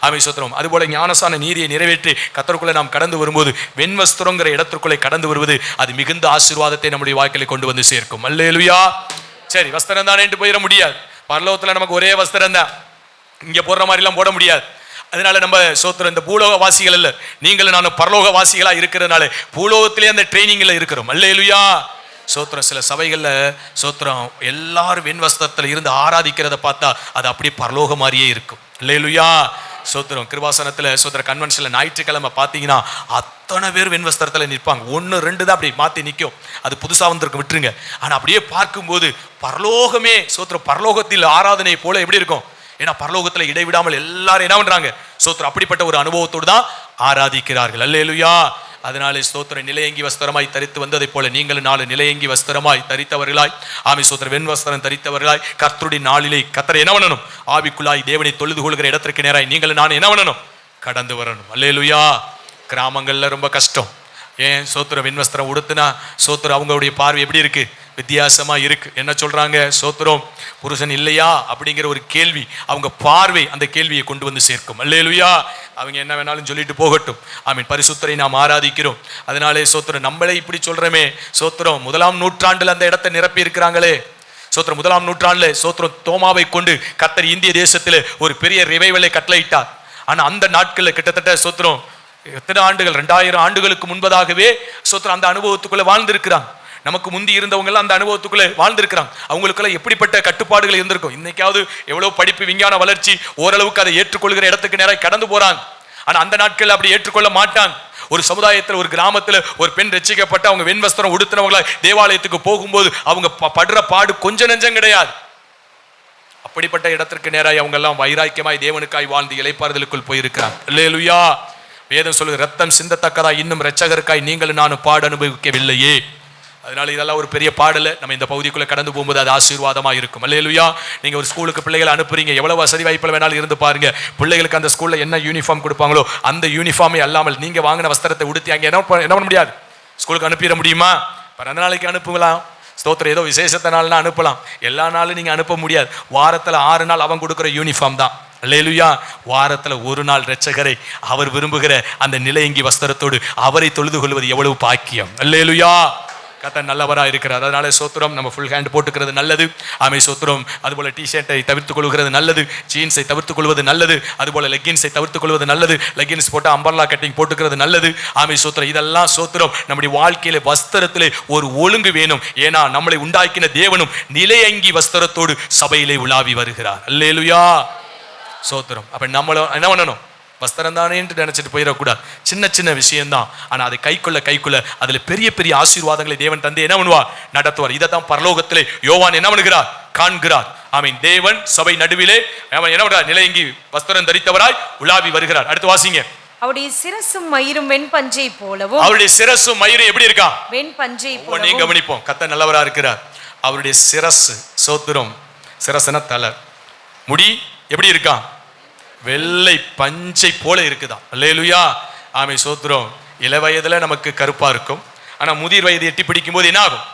ஆமை சோத்திரம். அதுபோல ஞானசான நீதியை நிறைவேற்றி கர்த்தருக்குள்ளே நாம் கடந்து வரும்போது வெண் வஸ்திரங்கிற இடத்திற்குள்ளே கடந்து வருவது அது மிகுந்த ஆசீர்வாதத்தை நம்முடைய வாழ்க்கையில கொண்டு வந்து சேர்க்கும். அல்லேலூயா. சரி, வஸ்திரம் தானே போயிட முடியாது. பரலோகத்தில் நமக்கு ஒரே வஸ்திரம் தான், இங்க போடுற மாதிரிலாம் போட முடியாது. அதனால நம்ம சோத்திரம் இந்த பூலோக வாசிகள் அல்ல, நீங்களும் நானும் பரலோக வாசிகளா இருக்கிறதுனால பூலோகத்திலே அந்த ட்ரைனிங்ல இருக்கிறோம். அல்லேலூயா. சோத்திரம். சில சபைகள்ல சோத்திரம் எல்லாரும் வெண் வஸ்திரத்துல இருந்து ஆராதிக்கிறத பார்த்தா அது அப்படியே பரலோக மாதிரியே இருக்கும். அல்லேலூயா. சோத்திரம். கிருபாசனத்துல சோத்திர கன்வென்ஷன்ல ஞாயிற்றுக்கிழமை பார்த்தீங்கன்னா அத்தனை பேர் வெண்வஸ்திரத்துல நிற்பாங்க. 1-2 தான் அப்படி மாத்தி நிற்கும். அது புதுசா வந்திருக்க விட்டுருங்க. ஆனா அப்படியே பார்க்கும்போது பரலோகமே சோத்திரம், பரலோகத்தில் ஆராதனை போல எப்படி இருக்கும்? ஏன்னா பரலோகத்துல இடைவிடாமல் எல்லாரும் என்ன பண்றாங்க? சோத்திரம் அப்படிப்பட்ட ஒரு அனுபவத்தோடு தான் ஆராதிக்கிறார்கள். அல்லேலூயா. அதனாலே ஸ்தோத்திர நிலையங்கி வஸ்திரமாய் தரித்து வந்ததை போல நீங்களும் 4 நிலையங்கி வஸ்திரமாய் தரித்தவர்களாய், ஆவி ஸ்தோத்திர வெண் வஸ்திரம் தரித்தவர்களாய் கர்த்தருடைய நாளிலே கர்த்தரை என்ன பண்ணணும்? ஆவிக்குள்ளாய் தேவனை தொழுது கொள்கிற இடத்திற்கு நேராய் நீங்களும் நான் என்ன பண்ணணும்? கடந்து வரணும். அல்லேலூயா. கிராமங்கள்ல ரொம்ப கஷ்டம். ஏன் சோத்திர வெண்வஸ்திரம் உடுத்துனா சோத்திரம் அவங்களுடைய பார்வை எப்படி இருக்கு? வித்தியாசமா இருக்கு. என்ன சொல்றாங்க? சோத்திரம் புருஷன் இல்லையா அப்படிங்கிற ஒரு கேள்வி அவங்க பார்வை அந்த கேள்வியை கொண்டு வந்து சேர்க்கும். அல்லேலூயா. அவங்க என்ன வேணாலும் சொல்லிட்டு போகட்டும். ஆமீன். பரிசுத்தரை நாம் ஆராதிக்கிறோம். அதனாலே சோத்திரம் நம்மளே இப்படி சொல்றமே. சோத்திரம் 1ஆம் நூற்றாண்டுல அந்த இடத்தை நிரப்பி இருக்கிறாங்களே. சோத்திரம் 1ஆம் நூற்றாண்டுல சோத்திரம் தோமாவை கொண்டு கர்த்தர் இந்திய தேசத்துல ஒரு பெரிய ரிவைவலை கட்டளையிட்டார். ஆனா அந்த நாட்கள்ல கிட்டத்தட்ட சோத்திரம் எத்தனை ஆண்டுகள், 2000 ஆண்டுகளுக்கு முன்பதாகவே சோத்திரம் அந்த அனுபவத்துக்குள்ள வாழ்ந்திருக்கிறாங்க. நமக்கு முந்தி இருந்தவங்க எல்லாம் அந்த அனுபவத்துக்குள்ள வாழ்ந்திருக்கிறாங்க. அவங்களுக்குள்ள எப்படிப்பட்ட கட்டுப்பாடுகள் இருந்திருக்கும். இன்னைக்காவது எவ்வளவு படிப்பு விஞ்ஞான வளர்ச்சி, ஓரளவுக்கு அதை ஏற்றுக்கொள்கிற இடத்துக்கு நேராக கடந்து போறாங்க. ஆனா அந்த நாட்கள் அப்படி ஏற்றுக்கொள்ள மாட்டாங்க. ஒரு சமுதாயத்தில் ஒரு கிராமத்துல ஒரு பெண் ரட்சிக்கப்பட்டு அவங்க வெண் வஸ்திரம் உடுத்தினவங்களா தேவாலயத்துக்கு போகும்போது அவங்க படுற பாடு கொஞ்சம் நெஞ்சம் கிடையாது. அப்படிப்பட்ட இடத்திற்கு நேராக அவங்க எல்லாம் வைராக்கியமாய் தேவனுக்காய் வாழ்ந்து இளைப்பாறுதலுக்குள் போயிருக்கிறாங்க. அல்லேலூயா. வேதம் சொல்லுது, ரத்தம் சிந்தத்தக்கதா இன்னும் இரட்சகருக்காய் நீங்களும் நானும் பாடு அனுபவிக்கவில்லையே. அதனால இதெல்லாம் ஒரு பெரிய பாடல. நம்ம இந்த பகுதிக்குள்ள கடந்து போகும்போது அது ஆசீர்வாதமா இருக்கும். அல்லேலூயா. நீங்க ஒரு ஸ்கூலுக்கு பிள்ளைகளை அனுப்புறீங்க, எவ்வளவு வசதி வாய்ப்புல வேணாலும் இருந்து பாருங்க. பிள்ளைகளுக்கு அந்த ஸ்கூல்ல என்ன யூனிஃபார்ம் கொடுப்பாங்களோ அந்த யூனிஃபார்மே அல்லாமல் நீங்க வாங்கின வஸ்திரத்தை உடுத்தி அங்க என்ன பண்ண முடியாது? ஸ்கூலுக்கு அனுப்பிட முடியுமா? பிறந்த நாளைக்கு அனுப்புலாம், ஸ்தோத்திரம் ஏதோ விசேஷத்த நாள்னா அனுப்பலாம். எல்லா நாளும் நீங்க அனுப்ப முடியாது. வாரத்துல 6 நாள் அவன் கொடுக்குற யூனிஃபார்ம் தான். அல்லேலூயா. வாரத்துல 1 நாள் இரட்சகரை அவர் விரும்புகிற அந்த நிலையங்கி வஸ்திரத்தோடு அவரை தொழுது கொள்வது எவ்வளவு பாக்கியம். அல்லேலூயா. கர்த்தர் நல்லவரா இருக்கிறார். அதனால சோத்திரம் நம்ம ஃபுல் ஹேண்ட் போட்டுக்கிறது நல்லது. ஆமை சோத்திரம். அதுபோல டிஷர்ட்டை தவிர்த்துக் கொள்வது நல்லது. ஜீன்ஸை தவிர்த்துக் கொள்வது நல்லது. அதுபோல லெகின்ஸை தவிர்த்துக் கொள்வது நல்லது. லெகின்ஸ் போட்டு அம்பர்லா கட்டிங் போட்டுக்கிறது நல்லது. ஆமை சோத்திரம். இதெல்லாம் சோத்திரம் நம்முடைய வாழ்க்கையில வஸ்திரத்திலே ஒரு ஒழுங்கு வேணும். ஏன்னா நம்மளை உண்டாக்கின தேவனும் நிலையங்கி வஸ்திரத்தோடு சபையிலே உலாவி வருகிறார். அல்லேலூயா. சோத்திரம். அப்ப நம்மளும் என்ன பண்ணணும்? வஸ்திரம் தானே என்று நினைச்சிட்டு போயிடக்கூடாது. சின்ன சின்ன விஷயம்தான். ஆனா அதை கைக்குள்ள அதுல பெரிய பெரிய ஆசீர்வாதங்களை தேவன் தந்து என்ன பண்ணுவார்? நடத்துவார். இதைத்தான் பரலோகத்திலே யோவான் என்ன பண்ணுகிறார்? காண்கிறார். ஆமீன். தேவன் சபை நடுவிலே என்ன பண்றார்? நிலையங்கி வஸ்திரம் தரித்தவராய் உலாவி வருகிறார். அடுத்து வாசிங்க. அவருடைய சிரசும் மயிரும் வெண்பஞ்சை போலவும். அவருடைய சிரசும் மயிரும் எப்படி இருக்கா? வெண்பஞ்சை போலவும். நீங்க கவனிப்போம். கர்த்தர் நல்லவரா இருக்கிறார். அவருடைய சிரசு சோத்திரம். சிரசுனா தலை. முடி எப்படி இருக்கா? வெள்ளை பஞ்சை போல இருக்குதான். அல்லேலூயா. ஆமை சோத்திரம். இள வயதுல நமக்கு கருப்பா இருக்கும். ஆனா முதிர் வயது எட்டி பிடிக்கும் போது என்ன ஆகும்?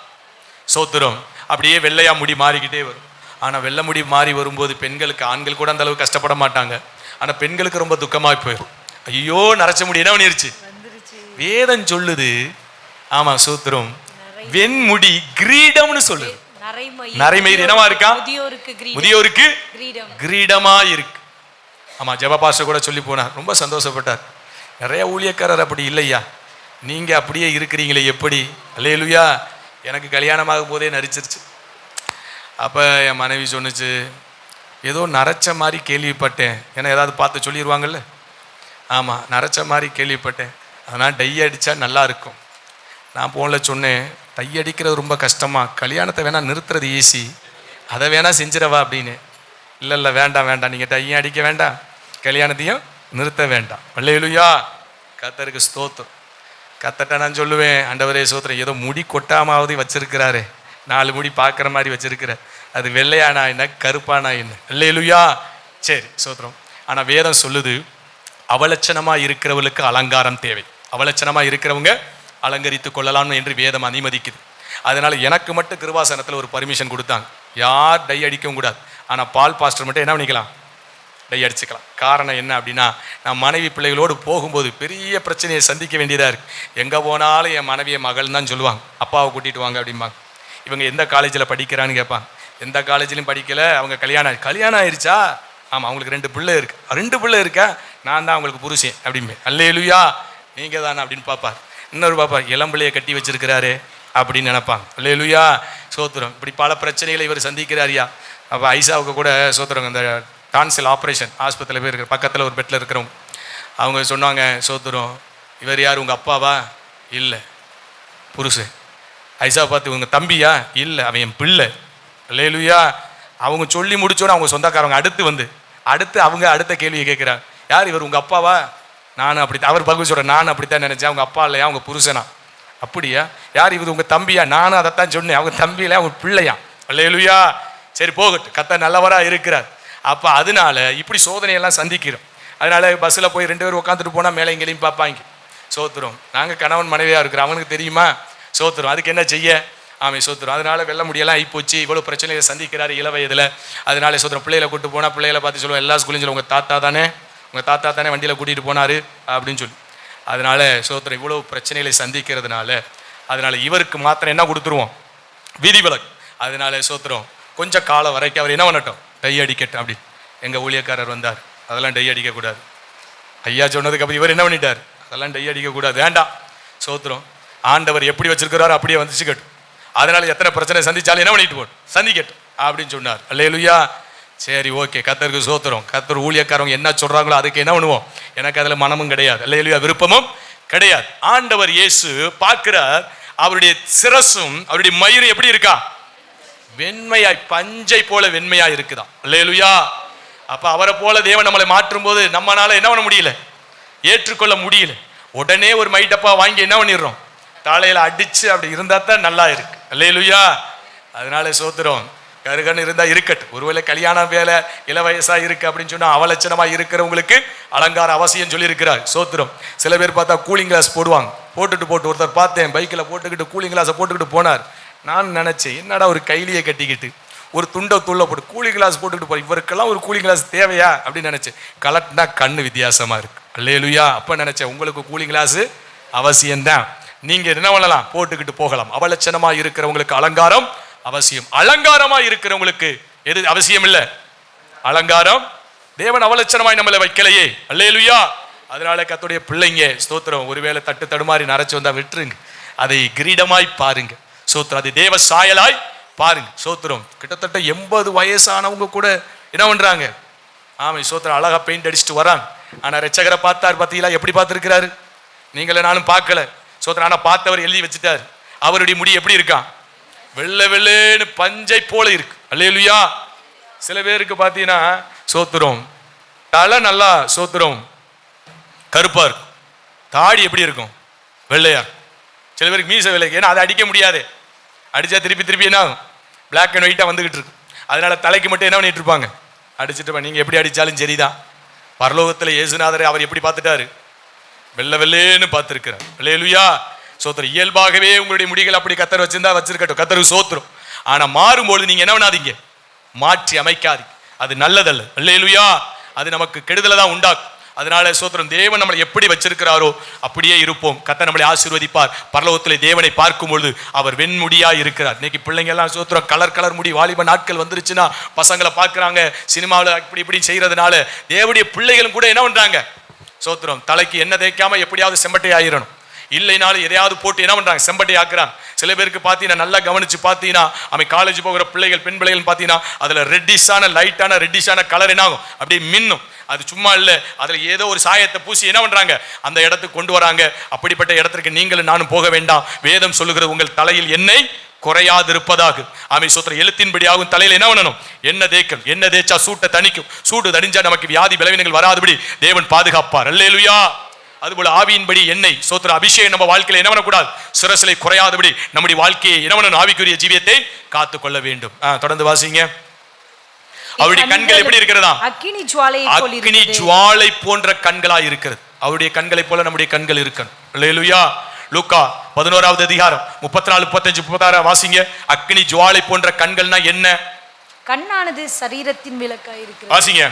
சோத்திரம் அப்படியே வெள்ளையா முடி மாறிக்கிட்டே வரும். ஆனா வெள்ளை முடி மாறி வரும்போது பெண்களுக்கு, ஆண்கள் கூட அந்த அளவுக்கு கஷ்டப்பட மாட்டாங்க. ஆனா பெண்களுக்கு ரொம்ப துக்கமா போயிடும். ஐயோ நரைச்ச முடி என்ன பண்ணிருச்சு? வேதம் சொல்லுது. ஆமா சோத்திரம். வெண்முடி கிரீடம்னு சொல்லுது. நரைமயிர் என்னவா இருக்கா? முதியோருக்கு கிரீடமா இருக்கு. ஆமா ஜெபபாஸ்டர் கூட சொல்லி போனார். ரொம்ப சந்தோஷப்பட்டார். நிறைய ஊழியக்காரர் அப்படி இல்லையா, நீங்க அப்படியே இருக்கிறீங்களே எப்படி? அல்லேலூயா. எனக்கு கல்யாணமாகும் போதே நரிச்சிருச்சு. அப்ப என் மனைவி சொன்னுச்சு, ஏதோ நரைச்ச மாதிரி கேள்விப்பட்டேன். ஏன்னா ஏதாவது பார்த்து சொல்லிடுவாங்கல்ல. ஆமா நரைச்ச மாதிரி கேள்விப்பட்டேன், அதனால் டை அடிச்சா நல்லா இருக்கும். நான் போன்ல சொன்னேன், டை அடிக்கிறது ரொம்ப கஷ்டமா, கல்யாணத்தை வேணா நிறுத்துறது ஈஸி, அதை வேணா செஞ்சிடவா அப்படின்னு. இல்லை வேண்டாம் நீங்கள் டையும் அடிக்க வேண்டாம், கல்யாணத்தையும் நிறுத்த வேண்டாம். அல்லேலூயா. கர்த்தருக்கு ஸ்தோத்திரம். கர்த்தர்ட்ட நான் சொல்லுவேன், ஆண்டவரே ஸ்தோத்திரம், ஏதோ முடி கொட்டாமாவது வச்சிருக்கிறாரே, 4 முடி பார்க்குற மாதிரி வச்சிருக்கிறார், அது வெள்ளையானா என்ன கருப்பானா என்ன? அல்லேலூயா. சரி ஸ்தோத்திரம். ஆனால் வேதம் சொல்லுது, அவலட்சணமாக இருக்கிறவர்களுக்கு அலங்காரம் தேவை. அவலட்சணமாக இருக்கிறவங்க அலங்கரித்து கொள்ளலாம் என்று வேதம் அனுமதிக்குது. அதனால எனக்கு மட்டும் கிருபாசனத்தில் ஒரு பர்மிஷன் கொடுத்தாங்க, யார் டை அடிக்கவும் கூடாது. ஆனால் பால் பாஸ்டர் மட்டும் என்ன பண்ணிக்கலாம்? டை அடிச்சுக்கலாம். காரணம் என்ன அப்படின்னா, நான் மனைவி பிள்ளைகளோடு போகும்போது பெரிய பிரச்சனையை சந்திக்க வேண்டியதாக இருக்குது. எங்கே போனாலும் என் மனைவியை மகள் தான் சொல்லுவாங்க, அப்பாவை கூட்டிகிட்டு வாங்க அப்படிம்பாங்க. இவங்க எந்த காலேஜில் படிக்கிறான்னு கேட்பாங்க. எந்த காலேஜ்லையும் படிக்கலை, அவங்க கல்யாணம் ஆயிடுச்சா? ஆமாம் அவங்களுக்கு 2 பிள்ளை இருக்கு. 2 பிள்ளை இருக்கா? நான் தான் அவங்களுக்கு புருஷன் அப்படிமே. அல்லேலூயா. நீங்கள் தானே அப்படின்னு பார்ப்பார். இன்னொரு பார்ப்பார், இளம்பிள்ளையை கட்டி வச்சிருக்கிறாரு அப்படின்னு நினைப்பாங்க. அல்லேலூயா. சோத்திரம். இப்படி பல பிரச்சனைகளை இவர் சந்திக்கிறாரியா. அப்போ ஐசாவுக்கு கூட சோத்திரம், அந்த டான்சில் ஆப்ரேஷன் ஆஸ்பத்திரியில் போய் இருக்கிற பக்கத்தில் ஒரு பெட்டில் இருக்கிறவங்க அவங்க சொன்னாங்க, சோத்துரும் இவர் யார் உங்கள் அப்பாவா? இல்லை. புருஷன். ஐசா பார்த்து உங்கள் தம்பியா? இல்லை, அவன் என் பிள்ளை. அல்லேலூயா. அவங்க சொல்லி முடிச்சோன்னு அவங்க சொந்தக்காரவங்க அடுத்து அவங்க அடுத்த கேள்வியை கேட்குறாங்க, யார் இவர் உங்கள் அப்பாவா? நானும் அப்படி அவர் பகுதி சொல்கிறேன், நானும் அப்படித்தான் நினச்சேன். அவங்க அப்பா இல்லையா, அவங்க புருஷனா? அப்படியா? யார் இவர் உங்கள் தம்பியா? நானும் அதைத்தான் சொன்னேன். அவங்க தம்பி இல்லையா, அவங்க பிள்ளையா? அல்லேலூயா. சரி போகட்டும், கர்த்தர் நல்லவராக இருக்கிறார். அப்போ அதனால இப்படி சோதனையெல்லாம் சந்திக்கிறோம். அதனால பஸ்ஸில் போய் 2 பேர் உட்காந்துட்டு போனால் மேலே எங்கேயும் பார்ப்பாங்க. சோத்துரும் நாங்கள் கணவன் மனைவியாக இருக்கிறோம், அவனுக்கு தெரியுமா? சோத்துரும் அதுக்கு என்ன செய்ய? ஆமாம் சோத்துரும். அதனால வெள்ள முடியெல்லாம் ஆகிப்போச்சு, இவ்வளோ பிரச்சனைகளை சந்திக்கிறாரு இள வயதில். அதனால சோத்துரும் பிள்ளைகளை கூப்பிட்டு போனால் பிள்ளைகளை பார்த்து சொல்லுவோம், எல்லா ஸ்கூலையும் சொல்லுவோம், உங்கள் தாத்தா தானே வண்டியில் கூட்டிகிட்டு போனார் அப்படின்னு சொல்லி. அதனால சோத்துரும் இவ்வளோ பிரச்சனைகளை சந்திக்கிறதுனால அதனால இவருக்கு மாத்திரம் என்ன கொடுத்துருவோம்? விதிவிலக்கு. அதனால சோத்துரும் கொஞ்சம் காலம் வரைக்கும் அவர் என்ன பண்ணட்டும்? டை அடிக்கட்டும் அப்படி. எங்கள் ஊழியக்காரர் வந்தார், அதெல்லாம் டை அடிக்கக்கூடாது. ஐயா சொன்னதுக்கு அப்புறம் இவர் என்ன பண்ணிட்டார்? அதெல்லாம் டை அடிக்கக்கூடாது, வேண்டாம். சோத்துரும் ஆண்டவர் எப்படி வச்சிருக்கிறாரோ அப்படியே வந்துச்சுக்கட்டும். அதனால எத்தனை பிரச்சனை சந்திச்சாலும் என்ன பண்ணிட்டு போடும்? சந்திக்கட்டும் அப்படின்னு சொன்னார். அல்லேலூயா. சரி ஓகே, கர்த்தருக்கு சோத்துரும். கர்த்தர் ஊழியக்காரவங்க என்ன சொல்றாங்களோ அதுக்கு என்ன பண்ணுவோம்? எனக்கு அதில் மனமும் கிடையாது, அல்லேலூயா, விருப்பமும் கிடையாது. ஆண்டவர் இயேசு பார்க்கிறார், அவருடைய சிரசும் அவருடைய மயிரும் எப்படி இருக்கா? வெண்மையாய், பஞ்சை போல வெண்மையாய் இருக்குதான். அல்லேலூயா. அப்ப அவரை போல தேவன் நம்மளை மாற்றும் போது நம்மளால என்ன பண்ண முடியல? ஏற்றுக்கொள்ள முடியல. உடனே ஒரு மைடப்பா வாங்கி என்ன பண்ணிடுறோம்? தலையில அடிச்சு அப்படி இருந்தா தான் நல்லா இருக்கு. அல்லேலூயா. அதனால சோத்திரம் கருகன்னு இருந்தா இருக்கட்டும். ஒருவேளை கல்யாண வேலை இள வயசா இருக்கு அப்படின்னு சொன்னா அவலட்சணமா இருக்கிறவங்களுக்கு அலங்கார அவசியம் சொல்லி இருக்கிறார். சோத்திரம். சில பேர் பார்த்தா கூலிங் கிளாஸ் போடுவாங்க, போட்டு ஒருத்தர் பார்த்தேன் பைக்கில் போட்டுக்கிட்டு கூலிங் கிளாஸை போட்டுக்கிட்டு போனார். நான் நினைச்சேன், என்னடா ஒரு கைலியை கட்டிக்கிட்டு ஒரு துண்டை துள்ள போட்டு கூலிங் கிளாஸ் போட்டுக்கிட்டு போற, இவருக்கெல்லாம் ஒரு கூலிங் கிளாஸ் தேவையா அப்படின்னு நினைச்சேன். கலட்டினா கண்ணு வித்தியாசமா இருக்கு. அல்லேலூயா. அப்ப நினைச்சேன், உங்களுக்கு கூலிங் கிளாஸ் அவசியம்தான், நீங்க என்ன பண்ணலாம்? போட்டுக்கிட்டு போகலாம். அவலட்சணமா இருக்கிறவங்களுக்கு அலங்காரம் அவசியம். அலங்காரமா இருக்கிறவங்களுக்கு எது அவசியம் இல்லை? அலங்காரம். தேவன் அவலட்சணமாய் நம்மளை வைக்கலையே. அல்லேலூயா. அதனால கர்த்தருடைய பிள்ளைங்க ஸ்தோத்திரம், ஒருவேளை தட்டு தடுமாறி நரைச்சு வந்தா விட்டுருங்க, அதை கிரீடமாய் பாருங்க. சோத்திரம், அது தேவ சாயலாய் பாருங்க. சோத்திரம். கிட்டத்தட்ட 80 வயசானவங்க கூட என்ன பண்றாங்க? ஆமா சோத்திரம், அழகா பெயிண்ட் அடிச்சுட்டு வராங்க. ஆனா ரட்சகரை பார்த்தார், பார்த்தீங்களா எப்படி பார்த்திருக்கிறாரு? நீங்களே நானும் பார்க்கல. சோத்திரம். ஆனா பார்த்தவர் எழுதி வச்சுட்டார். அவருடைய முடி எப்படி இருக்கான்? வெள்ளை வெள்ளேன்னு பஞ்சை போல இருக்கு. அல்லேலூயா. சில பேருக்கு பார்த்தீங்கன்னா சோத்திரம் தலை நல்லா சோத்திரம் கருப்பா இருக்கும், தாடி எப்படி இருக்கும்? வெள்ளையா. சில பேருக்கு மீச வெள்ளை, ஏன்னா அதை அடிக்க முடியாது, அடிச்சா திருப்பி என்ன ஆகும்? பிளாக் அண்ட் ஒயிட்டா வந்துகிட்டு இருக்கு. அதனால தலைக்கு மட்டும் என்ன பண்ணிட்டு இருப்பாங்க? அடிச்சுட்டு. நீங்க எப்படி அடிச்சாலும் சரிதான். பரலோகத்தில் இயேசுநாதரை அவர் எப்படி பார்த்துட்டாரு? வெள்ளை வெள்ளேன்னு பார்த்திருக்கிறார். அல்லேலூயா. சோத்திரம். இயல்பாகவே உங்களுடைய முடிகள் அப்படி கத்தர் வச்சிருந்தா வச்சிருக்கட்டும், கத்தருக்கு சோத்திரம். ஆனா மாறும்போது நீங்க என்ன பண்ணாதீங்க? மாற்றி அமைக்காதீங்க, அது நல்லதல்ல. அல்லேலூயா. அது நமக்கு கெடுதலை தான் உண்டாக்கும். அதனால சோத்திரம், தேவன் நம்மளை எப்படி வச்சிருக்கிறாரோ அப்படியே இருப்போம். கர்த்தர் நம்மளை ஆசீர்வதிப்பார். பரலோகத்திலே தேவனை பார்க்கும் பொழுது அவர் வெண்முடியா இருக்கிறார். இன்னைக்கு பிள்ளைங்க எல்லாம் சோத்திரம் கலர் முடி, வாலிப நாட்கள் வந்துருச்சுன்னா பசங்களை பார்க்குறாங்க, சினிமாவில் இப்படி செய்யறதுனால தேவனுடைய பிள்ளைகளும் கூட என்ன பண்றாங்க? சோத்திரம், தலைக்கு என்ன தேய்க்காம எப்படியாவது செம்பட்டை ஆயிரணும், இல்லைனாலும் எதையாவது போட்டு என்ன பண்றாங்க? செம்பட்டை ஆக்குறாங்க. சில பேருக்கு பார்த்தீங்கன்னா நல்லா கவனிச்சு பார்த்தீங்கன்னா, அவன் காலேஜ் போகிற பிள்ளைகள், பெண் பிள்ளைகள் பார்த்தீங்கன்னா அதில் ரெட்டிஷான லைட்டான ரெட்டிஷான கலர் என்ன ஆகும்? அப்படியே மின்னும். அது சும்மா இல்லை, அதில் ஏதோ ஒரு சாயத்தை பூசி என்ன பண்றாங்க? அந்த இடத்துக்கு கொண்டு வராங்க. அப்படிப்பட்ட இடத்திற்கு நீங்களும் நானும் போக வேண்டாம். வேதம் சொல்லுகிறது, உங்கள் தலையில் எண்ணெய் குறையாதிருப்பதாக. ஆமை சோத்திரம். எழுத்தின்படியாகும் தலையில் என்ன பண்ணணும்? என்ன தேய்க்கணும். என்ன தேய்ச்சா சூட்டை தணிக்கும். சூடு தணிஞ்சா நமக்கு வியாதி பலவீனங்கள் வராதபடி தேவன் பாதுகாப்பார். அல்லேலூயா. அதுபோல ஆவியின்படி எண்ணெய் சோத்திர அபிஷேகம் நம்ம வாழ்க்கையில என்ன பண்ணக்கூடாது? சிரசிலை குறையாதபடி நம்முடைய வாழ்க்கையை என்ன பண்ணணும்? ஆவிக்குரிய ஜீவியத்தை காத்துக்கொள்ள வேண்டும். தொடர்ந்து வாசிங்க. அவருடைய கண்கள் எப்படி இருக்கிறதா? அக்கினி ஜுவாலை போன்ற கண்களாய் இருக்கிறது. அவருடைய கண்களை போல நம்முடைய கண்கள் இருக்கணும். அல்லேலூயா. லூக்கா 11வது அதிகாரம் 34, 35, 36 வாசிங்க. அக்கினி ஜுவாலை போன்ற கண்கள்னா என்ன? கண்ணானது சரீரத்தின் விளக்காய் இருக்கிறது. வாசிங்க.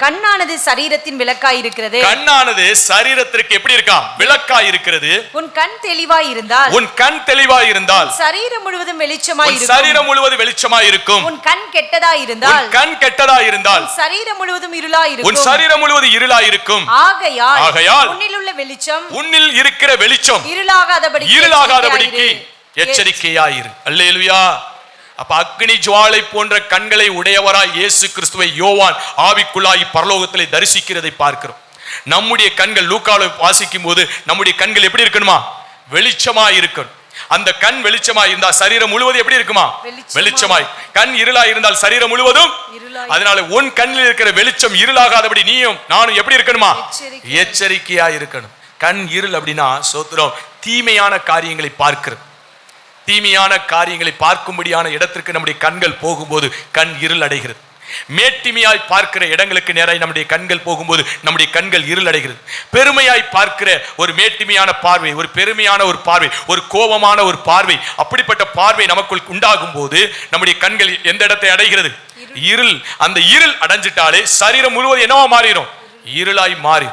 கண்ணானது சரீரத்தின் விளக்காய் இருக்கிறது. கண்ணானது சரீரத்திற்கு எப்படி இருக்கா? விளக்காய் இருக்கிறது. உன் கண் தெளிவாய் இருந்தால், உன் கண் தெளிவாய் இருந்தால் சரீரம் முழுவதும் வெளிச்சமாய் இருக்கும். சரீரம் முழுவதும் வெளிச்சமாய் இருக்கும். உன் கண் கெட்டதாய் இருந்தால், உன் கண் கெட்டதாய் இருந்தால் சரீரம் முழுவதும் இருளாய் இருக்கும். உன் சரீரம் முழுவதும் இருளாய் இருக்கும். ஆகையால் உன்னில் உள்ள வெளிச்சம், உன்னில் இருக்கிற வெளிச்சம் இருளாகாதபடிக்கு எச்சரிக்கையாயிரு. அல்லேலூயா. அப்ப அக்னி ஜுவாலை போன்ற கண்களை உடையவராய் இயேசு கிறிஸ்துவை யோவான் ஆவிக்குள்ளாய் பரலோகத்திலே தரிசிக்கிறதை பார்க்கிறோம். நம்முடைய கண்கள் லூக்காவை வாசிக்கும் போது நம்முடைய கண்கள் எப்படி இருக்கணுமா? வெளிச்சமா இருக்கணும். அந்த கண் வெளிச்சமாய் இருந்தால் சரீரம் முழுவதும் எப்படி இருக்குமா? வெளிச்சமாய். கண் இருளாய் இருந்தால் சரீரம் முழுவதும். அதனால உன் கண்ணில் இருக்கிற வெளிச்சம் இருளாகாதபடி நீயும் நானும் எப்படி இருக்கணுமா? எச்சரிக்கையா இருக்கணும். கண் இருள் அப்படின்னா சோத்திரம் தீமையான காரியங்களை பார்க்கிறது. தீமையான காரியங்களை பார்க்கும்படியான இடத்திற்கு நம்முடைய கண்கள் போகும்போது கண் இருள் அடைகிறது. மேட்டிமையாய் பார்க்கிற இடங்களுக்கு நேராய் நம்முடைய கண்கள் போகும்போது நம்முடைய கண்கள் இருள் அடைகிறது. பெருமையாய் பார்க்கிற ஒரு மேட்டிமையான பார்வை, ஒரு பெருமையான ஒரு பார்வை, ஒரு கோபமான ஒரு பார்வை, அப்படிப்பட்ட பார்வை நமக்குள் உண்டாகும் போது நம்முடைய கண்கள் எந்த இடத்தை அடைகிறது? இருள். அந்த இருள் அடைஞ்சிட்டாலே சரீரம் முழுவதும் என்னவா மாறிடும்? இருளாய் மாறி.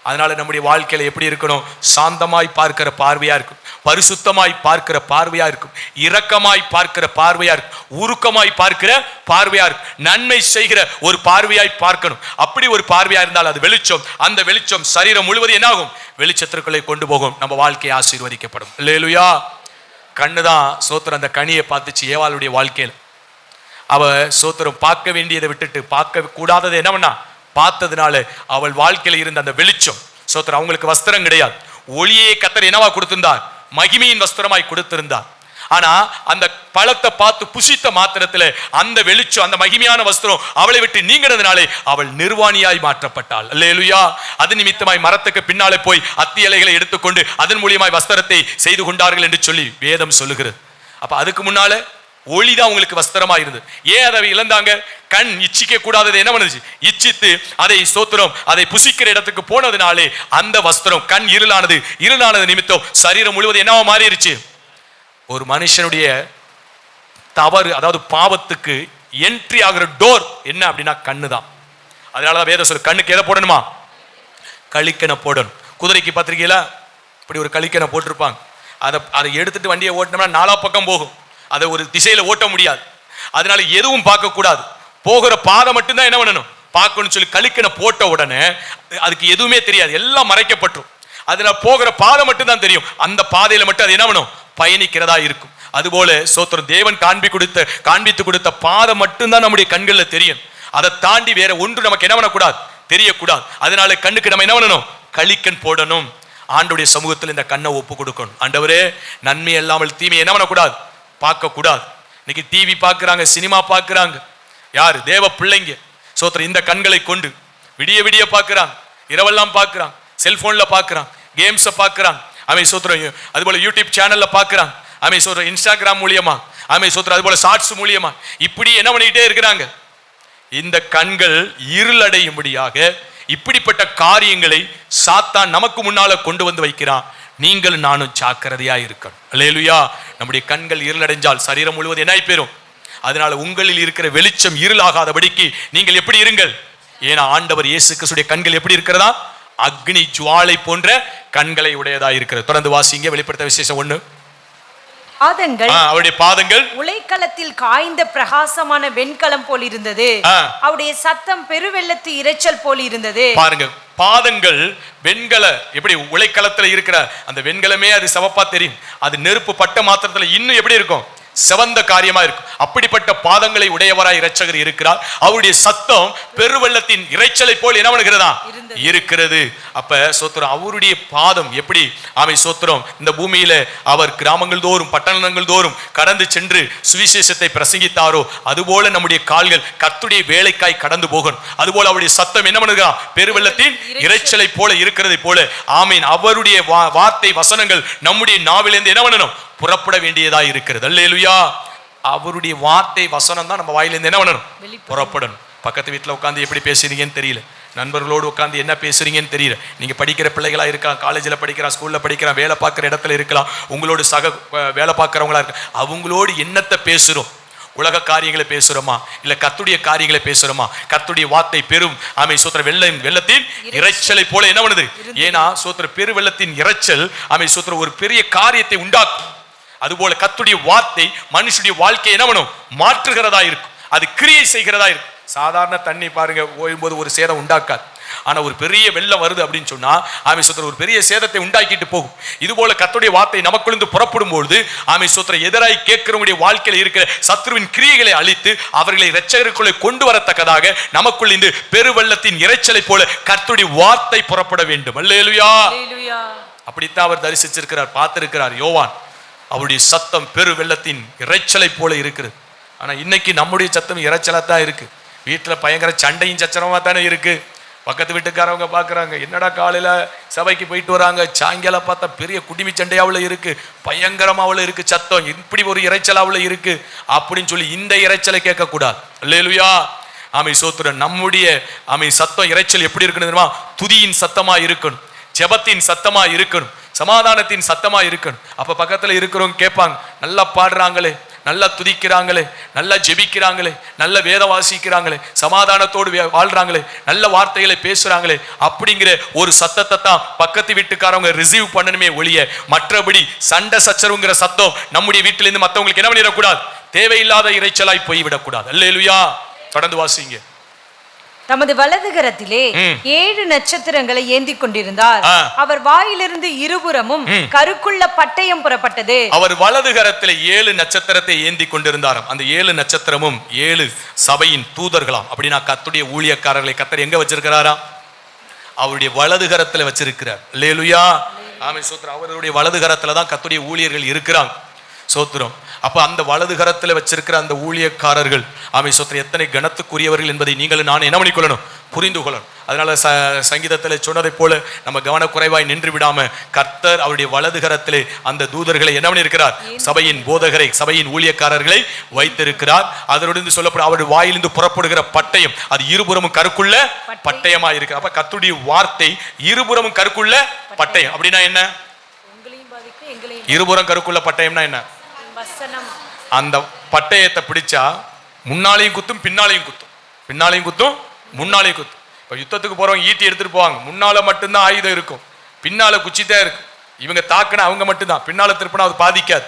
அதனால நம்முடைய வாழ்க்கையில எப்படி இருக்கணும்? சாந்தமாய் பார்க்கிற பார்வையா இருக்கும், பரிசுத்தமாய் பார்க்கிற பார்வையா இருக்கும், இரக்கமாய் பார்க்கிற பார்வையா இருக்கும், உருக்கமாய் பார்க்கிற பார்வையா இருக்கும், நன்மை செய்கிற ஒரு பார்வையாய் பார்க்கணும். அப்படி ஒரு பார்வையா இருந்தால் அது வெளிச்சம். அந்த வெளிச்சம் சரீரம் முழுவதும் என்னாகும்? வெளிச்சத்திற்குள்ளே கொண்டு போகும். நம்ம வாழ்க்கை ஆசீர்வதிக்கப்படும். அல்லேலூயா. கண்ணுதான் சோத்திரம் அந்த கனியை பார்த்துச்சு ஏவாளுடைய வாழ்க்கையில. அவ சோத்திரம் பார்க்க வேண்டியதை விட்டுட்டு பார்க்க கூடாததை என்ன பண்ணா? பார்த்ததுனால அவள் வாழ்க்கையில் இருந்த அந்த வெளிச்சம் சோத்திரம். அவங்களுக்கு வஸ்திரம் கிடையாது. ஒளியே கர்த்தர் என்னவா கொடுத்திருந்தார்? மகிமையின் வஸ்திரமாய் கொடுத்திருந்தார். ஆனா அந்த பழத்தை பார்த்து புசித்த மாத்திரத்துல அந்த வெளிச்சம், அந்த மகிமையான வஸ்திரம் அவளை விட்டு நீங்கிறதுனாலே அவள் நிர்வாணியாய் மாற்றப்பட்டாள். அல்லேலூயா. அது நிமித்தமாய் மரத்துக்கு பின்னாலே போய் அத்தி இலைகளை எடுத்துக்கொண்டு அதன் மூலியமாய் வஸ்திரத்தை செய்து கொண்டார்கள் என்று சொல்லி வேதம் சொல்லுகிறது. அப்ப அதுக்கு முன்னால ஒளிதான் உங்களுக்கு வஸ்திரமா இருந்தது. ஏன் அதை இழந்தாங்க? கண் இச்சிக்க கூடாதது என்ன பண்ணுச்சு? இச்சித்து அதை சோத்திரம் அதை புசிக்கிற இடத்துக்கு போனதுனாலே அந்த வஸ்திரம் கண் இருளானது. இருளானது நிமித்தம் சரீரம் முழுவதும் என்னவா மாறிடுச்சு? ஒரு மனுஷனுடைய தவறு, அதாவது பாவத்துக்கு என்ட்ரி ஆகிற டோர் என்ன அப்படின்னா கண்ணு தான். அதனாலதான் வேதம் சொல்லு, கண்ணுக்கு எதை போடணுமா? கழிக்கணை போடணும். குதிரைக்கு பத்திரிக்கையில இப்படி ஒரு கழிக்கணை போட்டிருப்பாங்க. அதை எடுத்துட்டு வண்டியை ஓட்டினோம்னா 4 பக்கம் போகும். அதை ஒரு திசையில ஓட்ட முடியாது. அதனால எதுவும் பார்க்க கூடாது. போகிற பாதை மட்டும்தான் என்ன பண்ணணும்? பார்க்கணும்னு சொல்லி கழிக்கணை போட்ட உடனே அதுக்கு எதுவுமே தெரியாது, எல்லாம் மறைக்கப்பட்டுரும். அதனால போகிற பாதை மட்டும்தான் தெரியும். அந்த பாதையில மட்டும் அது என்ன பண்ணும்? பயணிக்கிறதா இருக்கும். அதுபோல சோத்திரம் தேவன் காண்பித்து கொடுத்த பாதை மட்டும்தான் நம்முடைய கண்கள்ல தெரியும். அதை தாண்டி வேற ஒன்று நமக்கு என்ன பண்ணக்கூடாது? தெரியக்கூடாது. அதனால கண்ணுக்கு நம்ம என்ன பண்ணணும்? கழிக்கண் போடணும். ஆண்டவருடைய சமூகத்தில் இந்த கண்ணை ஒப்பு கொடுக்கணும். ஆண்டவரே, நன்மை இல்லாமல் தீமை என்ன பண்ணக்கூடாது? பார்க்க கூடாது. இன்னைக்கு டிவி பார்க்கிறாங்க, சினிமா பார்க்கிறாங்க. யாரு? தேவ பிள்ளைங்க. சோத்திரம் இந்த கண்களை கொண்டு விடிய விடிய பார்க்கிறாங்க, இரவெல்லாம் பார்க்கிறாங்க, செல்போன்ல பார்க்கிறாங்க, கேம்ஸை பார்க்கிறாங்க. ஆமே சோத்திரம். அதுபோல யூடியூப் சேனல்ல பார்க்கிறாங்க. ஆமே சோத்திரம். இன்ஸ்டாகிராம் மூலியமா, ஆமே சோத்திரம். அதுபோல ஷார்ட்ஸ் மூலியமா இப்படி என்ன பண்ணிக்கிட்டே இருக்கிறாங்க. இந்த கண்கள் இருளடையும்படியாக இப்படிப்பட்ட காரியங்களை சாத்தான் நமக்கு முன்னால கொண்டு வந்து வைக்கிறான். நீங்கள் நானும் ஜாக்கிரதையா இருக்கணும். அல்லேலூயா. நம்முடைய கண்கள் இருளடைஞ்சால் சரீரம் முழுவதும் என்ன பெறும்? அதனால உங்களில் இருக்கிற வெளிச்சம் இருளாகாதபடிக்கு நீங்கள் எப்படி இருங்கள்? ஏன்னா ஆண்டவர் இயேசு கிறிஸ்துவின் கண்கள் எப்படி இருக்கிறதா? அக்னி ஜுவாலை போன்ற கண்களை உடையதா இருக்கிறது. தொடர்ந்து வாசிங்க. வெளிப்படுத்த விசேஷம் 1. அவருடைய பாதங்கள் உலைக்களத்தில் காய்ந்த பிரகாசமான வெண்கலம் போல் இருந்தது. அவருடைய சத்தம் பெருவெள்ளத்து இரைச்சல் போல் இருந்தது. பாருங்க, பாதங்கள் வெண்கல, எப்படி உலைக்களத்துல இருக்கிற அந்த வெண்கலமே அது சிவப்பா தெரியும். அது நெருப்பு பட்ட மாத்திரத்துல இன்னும் எப்படி இருக்கும்? சிவந்த காரியமா இருக்கும். அப்படிப்பட்ட பாதங்களை உடையவராய் இரட்சகர் இருக்கிறார். அவருடைய சத்தம் பெருவெள்ளத்தின் இரைச்சலை போல் என்ன பண்ணுகிறதா? இருக்கிறது. அப்ப சோத்திரம் அவருடைய பாதம் எப்படி ஆமை சோத்திரம் இந்த பூமியில அவர் கிராமங்கள் தோறும் பட்டணங்கள் தோறும் கடந்து சென்று சுவிசேஷத்தை பிரசங்கித்தாரோ அதுபோல நம்முடைய கால்கள் கர்த்தருடைய வேலைக்காய் கடந்து போகணும். அதுபோல அவருடைய சத்தம் என்ன பண்ணுகிறார்? பெருவெள்ளத்தின் இரைச்சலை போல இருக்கிறதை போல ஆமீன் அவருடைய வார்த்தை வசனங்கள் நம்முடைய நாவிலிருந்து என்ன பண்ணணும்? புறப்பட வேண்டியதா இருக்கிறது. அல்லேலூயா. அவருடைய வார்த்தை வசனம் தான் நம்ம வாயிலிருந்து என்ன பண்ணணும்? புறப்படணும். பக்கத்து வீட்டில் உட்காந்து எப்படி பேசுறீங்கன்னு தெரியல, நண்பர்களோடு உட்காந்து என்ன பேசுறீங்கன்னு தெரியல. நீங்க படிக்கிற பிள்ளைகளா இருக்கலாம், காலேஜில் படிக்கிறா, ஸ்கூல்ல படிக்கிறா, வேலை பார்க்குற இடத்துல இருக்கலாம், உங்களோட சக வேலை பார்க்குறவங்களா இருக்க, அவங்களோடு என்னத்தை பேசுறோம்? உலக காரியங்களை பேசுறோமா? இல்ல கர்த்தருடைய காரியங்களை பேசுறோமா? கர்த்தருடைய வார்த்தை பெரும் ஆமை சோத்திர வெள்ளத்தின் இரைச்சலை போல என்ன பண்ணுது? ஏன்னா சோத்திர பெரு வெள்ளத்தின் இரைச்சல் ஆமை சோத்திர ஒரு பெரிய காரியத்தை உண்டாக்கும். அதுபோல கர்த்தருடைய வார்த்தை மனுஷனுடைய வாழ்க்கையை என்ன பண்ணும்? மாற்றுகிறதா இருக்கும். அது கிரியை செய்கிறதா இருக்கும். சாதாரண தண்ணி பாருங்க ஓயும்போது ஒரு சேதம் உண்டாக்காது. ஆனா ஒரு பெரிய வெள்ளம் வருது அப்படின்னு சொன்னா ஆமை சோத்திரம் ஒரு பெரிய சேதத்தை உண்டாக்கிட்டு போகும். இது போல கர்த்தருடைய வார்த்தை நமக்குள்ளிருந்து புறப்படும் பொழுது ஆமை சோத்திரம் எதிராய் கேட்கிறவங்களுடைய வாழ்க்கையில் இருக்கிற சத்துருவின் கிரியைகளை அழித்து அவர்களை இரட்சகருக்குள்ளே கொண்டு வரத்தக்கதாக நமக்குள் இந்த பெருவெள்ளத்தின் இரைச்சலை போல கர்த்தருடைய வார்த்தை புறப்பட வேண்டும். அல்லேலூயா. அப்படித்தான் அவர் தரிசிச்சிருக்கிறார், பார்த்திருக்கிறார் யோவான். அவருடைய சத்தம் பெரு வெள்ளத்தின் இரைச்சலை போல இருக்கிறது. ஆனா இன்னைக்கு நம்முடைய சத்தம் இரைச்சலா தான் இருக்கு. வீட்டுல பயங்கர சண்டையும் சச்சரவா தானே இருக்கு. பக்கத்து வீட்டுக்காரவங்க பாக்குறாங்க, என்னடா காலையில சபைக்கு போயிட்டு வராங்க, சாயங்காலம் பார்த்தா பெரிய குடிமி சண்டையாவுல இருக்கு, பயங்கரமாவுல இருக்கு சத்தம், இப்படி ஒரு இரைச்சலாவுல இருக்கு அப்படின்னு சொல்லி இந்த இரைச்சலை கேட்க கூடாது. அல்லேலூயா. ஆமை சோத்திரம். நம்முடைய ஆமை சத்தம் இரைச்சல் எப்படி இருக்கணும் தெரியுமா? துதியின் சத்தமா இருக்கணும், ஜெபத்தின் சத்தமா இருக்கணும், சமாதானத்தின் சத்தமா இருக்கணும். அப்ப பக்கத்துல இருக்கிறவங்க கேட்பாங்க, நல்லா பாடுறாங்களே, நல்லா துதிக்கிறாங்களே, நல்லா ஜெபிக்கிறாங்களே, நல்ல வேத வாசிக்கிறாங்களே, சமாதானத்தோடு வாழ்றாங்களே, நல்ல வார்த்தைகளை பேசுறாங்களே அப்படிங்கிற ஒரு சத்தத்தை தான் பக்கத்து வீட்டுக்காரவங்க ரிசீவ் பண்ணணுமே ஒழிய மற்றபடி சண்டை சச்சரவுங்கிற சத்தம் நம்முடைய வீட்டில இருந்து மற்றவங்களுக்கு என்ன பண்ணிடக்கூடாது, தேவையில்லாத இரைச்சலாய் போய்விடக்கூடாது. அல்லேலூயா. தொடர்ந்து வாசிங்க. தமது வலதுகரத்திலே 7 நட்சத்திரங்களை ஏந்தி கொண்டிருந்தார். அவர் வாயிலிருந்து இருபுறமும் கருக்குள்ள பட்டயம் புறப்பட்டது. அவர் வலதுகரத்திலே 7 நட்சத்திரத்தை ஏந்தி கொண்டிருந்தாராம். அந்த 7 நட்சத்திரமும் 7 சபையின் தூதர்களாம். அப்படின்னா கர்த்தருடைய ஊழியக்காரர்களை கர்த்தர் எங்க வச்சிருக்கிறாராம்? அவருடைய வலதுகரத்துல வச்சிருக்கிறார். அல்லேலூயா. ஆமென். சோத்திரம். அவருடைய வலதுகரத்துல தான் கர்த்தருடைய ஊழியர்கள் இருக்கிறாங்க. சோத்திரம். அப்ப அந்த வலது கரத்தில் வச்சிருக்கிற அந்த ஊழியக்காரர்கள் ஆமை சோத்திரம் எத்தனை கனத்துக்குரியவர்கள் என்பதை நீங்கள் நான் என்ன பண்ணிக்கொள்ளணும், புரிந்து கொள்ளணும். அதனால சங்கீதத்தில் சொன்னதை போல நம்ம கவனக்குறைவாய் நின்று விடாம கர்த்தர் அவருடைய வலது கரத்திலே அந்த தூதர்களை என்ன பண்ணியிருக்கிறார், சபையின் போதகரை, சபையின் ஊழியக்காரர்களை வைத்திருக்கிறார். அதனுடன் சொல்லப்படும் அவருடைய வாயிலிருந்து புறப்படுகிற பட்டயம் அது இருபுறமும் கருக்குள்ள பட்டயமா இருக்கு. அப்ப கர்த்தருடைய வார்த்தை இருபுறமும் கருக்குள்ள பட்டயம். அப்படின்னா என்ன? இருபுறம் கருக்குள்ள பட்டயம்னா என்ன? அந்த பட்டயத்தை பிடிச்சா முன்னாலையும் குத்தும் பின்னாலையும் குத்தும், பின்னாலையும் குத்தும் முன்னாலையும் குத்தும். இப்ப யுத்தத்துக்கு போறவங்க ஈட்டி எடுத்துட்டு போவாங்க, முன்னால மட்டும்தான் ஆயுதம் இருக்கும், பின்னால குச்சிதான் இருக்கு. இவங்க தாக்குனா அவங்க மட்டும்தான், பின்னால திருப்பினா அது பாதிக்காது.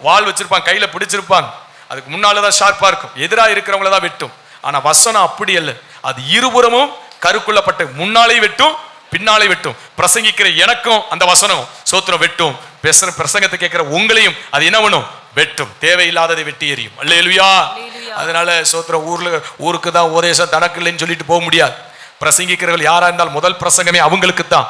வாள் வச்சிருப்பாங்க, கையில பிடிச்சிருப்பாங்க, அதுக்கு முன்னாலதான் ஷார்ப்பா இருக்கும், எதிராக இருக்கிறவங்கள தான் வெட்டும். ஆனா வசனம் அப்படி அல்ல, அது இருபுறமும் கருக்குள்ள பட்டயம், முன்னாலையும் வெட்டும் பின்னாலே வெட்டும். பிரசங்கிக்கிற எனக்கும் அந்த வசனம் சோத்திரம் வெட்டும், பிரசங்கத்தை கேட்கிற உங்களையும் அது என்ன பண்ணும், வெட்டும். தேவையில்லாததை வெட்டி எறியும். அல்லேலூயா. அதனால சோத்திரம் ஊருக்கு தான் உபதேசம் தனக்கு இல்லைன்னு சொல்லிட்டு போக முடியாது. பிரசங்கிக்கிறவர்கள் யாரா இருந்தாலும் முதல் பிரசங்கமே அவங்களுக்கு தான்.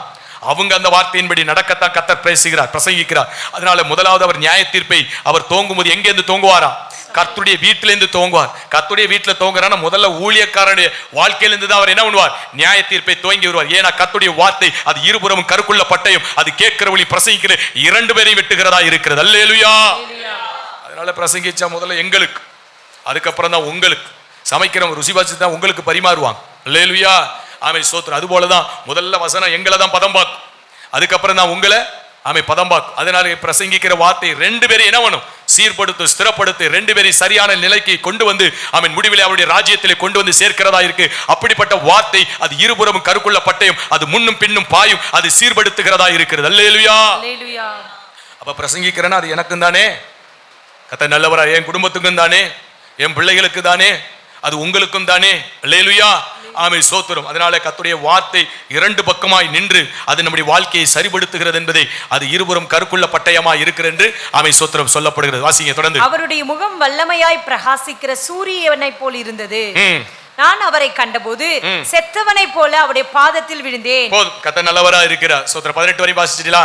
அவங்க அந்த வார்த்தையின்படி நடக்கத்தான் கர்த்தர் பேசுகிறார், பிரசங்கிக்கிறார். அதனால முதலாவது அவர் நியாய தீர்ப்பை அவர் தோங்கும்போது எங்க இருந்து தோங்குவாரா? கர்த்தருடைய வீட்டிலிருந்து தோங்குவார். கர்த்தருடைய வீட்டில் தோங்குறான்னா முதல்ல ஊழியக்காரனுடைய வாழ்க்கையிலிருந்து தான் அவர் என்ன பண்ணுவார், நியாய தீர்ப்பை துவங்கி வருவார். ஏன்னா கர்த்தருடைய வார்த்தை அது இருபுறமும் கருக்குள்ள பட்டயம், அது கேட்கிறவளி பிரசங்கிக்கிற 2 பேரையும் வெட்டுகிறதா இருக்கிறது. அல்லேலூயா. அதனால பிரசங்கிச்சா முதல்ல எங்களுக்கு, அதுக்கப்புறம் தான் உங்களுக்கு. சமைக்கிறவங்க ருசி பார்த்து தான் உங்களுக்கு பரிமாறுவாங்க. அல்லேலூயா. ஆமென். ஸ்தோத்திரம். அது போலதான் முதல்ல வசனம் எங்களை தான் பதம் பார்க்கும், அதுக்கப்புறம் தான் உங்களை ஆமை பதம் பார்க்கும். அதனால பிரசங்கிக்கிற வார்த்தை 2 பேரை என்ன பண்ணும், சீர்படுத்து, ஸ்திரப்படுத்து, 2 பேரை சரியான நிலைக்கு கொண்டு வந்து அவன் முடிவில் அவருடைய ராஜ்யத்திலே கொண்டு வந்து சேர்க்கிறதா இருக்கு. அப்படிப்பட்ட வார்த்தை அது இருபுறமும் கருக்குள்ள பட்டயம், அது முன்னும் பின்னும் பாயும், அது சீர்படுத்துகிறதா இருக்கிறது. அல்லேலூயா. அப்ப பிரசங்கிக்கிறேன்னா அது எனக்கும் தானே, கர்த்தர் நல்லவரா, என் குடும்பத்துக்கும் தானே, என் பிள்ளைகளுக்கு தானே, அது உங்களுக்கும் தானே. அல்லேலூயா. ஆமென். ஸ்தோத்திரம். அதனால கர்த்தருடைய வார்த்தை 2 பக்கமாய் நின்று அது நம்முடைய வாழ்க்கையை சரிபடுத்துகிறது என்பதை அது இருபுறம் கருக்குள்ள பட்டயமாய் இருக்கிறது என்று ஆமென். ஸ்தோத்திரம் சொல்லப்படுகிறது. வாசிங்க தொடர்ந்து. அவருடைய முகம் வல்லமையாய் பிரகாசிக்கிற சூரியனை போல் இருந்தது. நான் அவரை கண்டபோது செத்தவனை போல அவருடைய பாதத்தில் விழுந்தேன். கர்த்தர் நல்லவரா இருக்கிறார். ஸ்தோத்திரம். 18 வரை வாசிச்சிட்டீங்களா?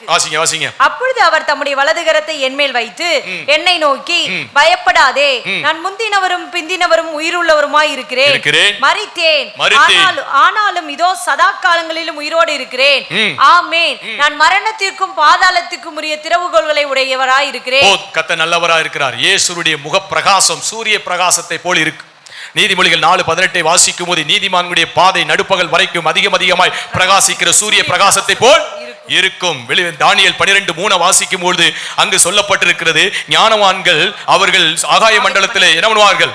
வாசிங்க வாசிங்க. அப்பொழுது அவர் தம்முடைய வலதுகரத்தை என்மேல் வைத்து என்னை நோக்கி, பயப்படாதே, நான் முந்தினவரும் பிந்தினவரும் உயிருள்ளவருமாய் இருக்கிறேன், மரித்தேன், ஆனாலும் இதோ சதா காலங்களிலும் உயிரோடு இருக்கிறேன். ஆமென். நான் மரணத்திற்கும் பாதாளத்திற்கும் உரிய திறவுகோல்களை உடையவராய் இருக்கிறேன். கர்த்தர் நல்லவரா இருக்கிறார். இயேசுவுடைய முக பிரகாசம் சூரிய பிரகாசத்தை போல் இருக்கு. நீதிமொழிகள் 4:18 வாசிக்கும் போது நீதிமான்களுடைய பாதை நடுப்பகல் வரைக்கும் அதிகமாய் பிரகாசிக்கிற சூரிய பிரகாசத்தை போல் இருக்கும். தானியேல் 12:3 வாசிக்கும் பொழுது அங்கு சொல்லப்பட்டிருக்கிறது, ஞானவான்கள் அவர்கள் ஆகாய மண்டலத்தில் என்ன பண்ணுவார்கள்,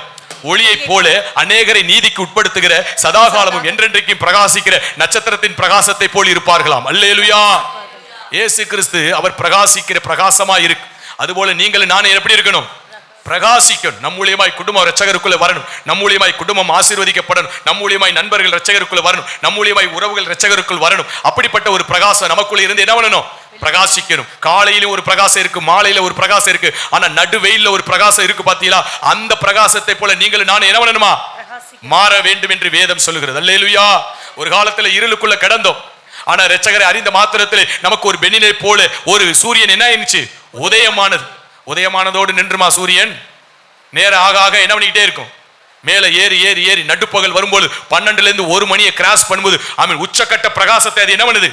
ஒளியை போல அநேகரை நீதிக்கு உட்படுத்துகிற சதாகாலமும் என்றென்றைக்கும் பிரகாசிக்கிற நட்சத்திரத்தின் பிரகாசத்தை போல் இருப்பார்களாம். அல்லேலூயா. இயேசு கிறிஸ்து அவர் பிரகாசிக்கிற பிரகாசமா இருக்கு. அதுபோல நீங்களும் நானே எப்படி இருக்கணும், பிரகாசிக்கணும். நம் மூலியமாய் குடும்பம் ரட்சகருக்குள்ள வரணும். நம் மூலியமாய் குடும்பம் ஆசீர்வதிக்கப்படணும். நம் மூலியமாய் நண்பர்கள் ரட்சகருக்குள்ள வரணும். நம் மூலியமாய் உறவுகள் ரட்சகருக்குள் வரணும். அப்படிப்பட்ட ஒரு பிரகாசம் நமக்குள்ள இருந்து என்ன பண்ணணும்? பிரகாசிக்கணும். காலையில ஒரு பிரகாசம் இருக்கு, மாலையில ஒரு பிரகாசம் இருக்கு, ஆனா நடுவெயில்ல ஒரு பிரகாசம் இருக்கு பாத்தீங்களா? அந்த பிரகாசத்தை போல நீங்களும் நானும் என்ன பண்ணணுமா? மாற வேண்டும் என்று வேதம் சொல்லுகிறது. அல்லேலூயா. ஒரு காலத்துல இருளுக்குள்ள கிடந்தோம், ஆனா இரட்சகரை அறிந்த மாத்திரத்திலே நமக்கு ஒரு பெண்ணினை போல ஒரு சூரியன் என்ன ஆயிடுச்சு? உதயமானது. உதயமானதோடு நின்றுமா சூரியன்? நேர ஆக ஆக என்ன பண்ணிக்கிட்டே இருக்கும்? மேல ஏறி ஏறி ஏறி நடுப்பகல் வரும்போது 12ல இருந்து 1 மணியை கிராஸ் பண்ணும்போது ஆமென் உச்சக்கட்ட பிரகாசத்தை அது என்ன பண்ணுது?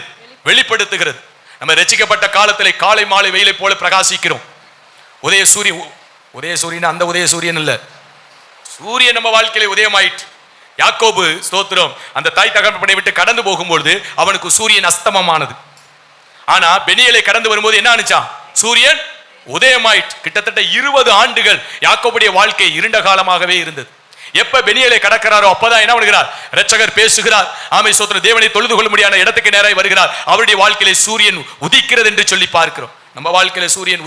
வெளிப்படுத்துகிறது. நம்ம ரட்சிக்கப்பட்ட காலத்திலே காலை மாலை வெயிலை போல பிரகாசிக்கிறோம். உதய சூரியன் அந்த உதய சூரியன் இல்ல, சூரியன் நம்ம வாழ்க்கையில உதயமாயிற்று. யாக்கோபு ஸ்தோத்திரம் அந்த தாய் தகப்பனை விட்டு கடந்து போகும்பொழுது அவனுக்கு சூரியன் அஸ்தமமானது. ஆனா பெனியலை கடந்து வரும்போது என்ன ஆனிச்சான்? சூரியன் உதயமாயிற்று. கிட்டத்தட்ட 20 ஆண்டுகள் யாக்கோபுடைய வாழ்க்கை இருண்ட காலமாகவே இருந்தது. எப்ப பெனியலை கடக்கிறாரோ அப்பதான் என்ன பண்ணுகிறார்? இரட்சகர் பேசுகிறார். ஆமை சோத்திர தேவனை தொழுது கொள்ள முடியாத இடத்துக்கு நேராக வருகிறார். அவருடைய வாழ்க்கையில சூரியன் உதிக்கிறது என்று சொல்லி பார்க்கிறோம். நம்ம வாழ்க்கையில சூரியன்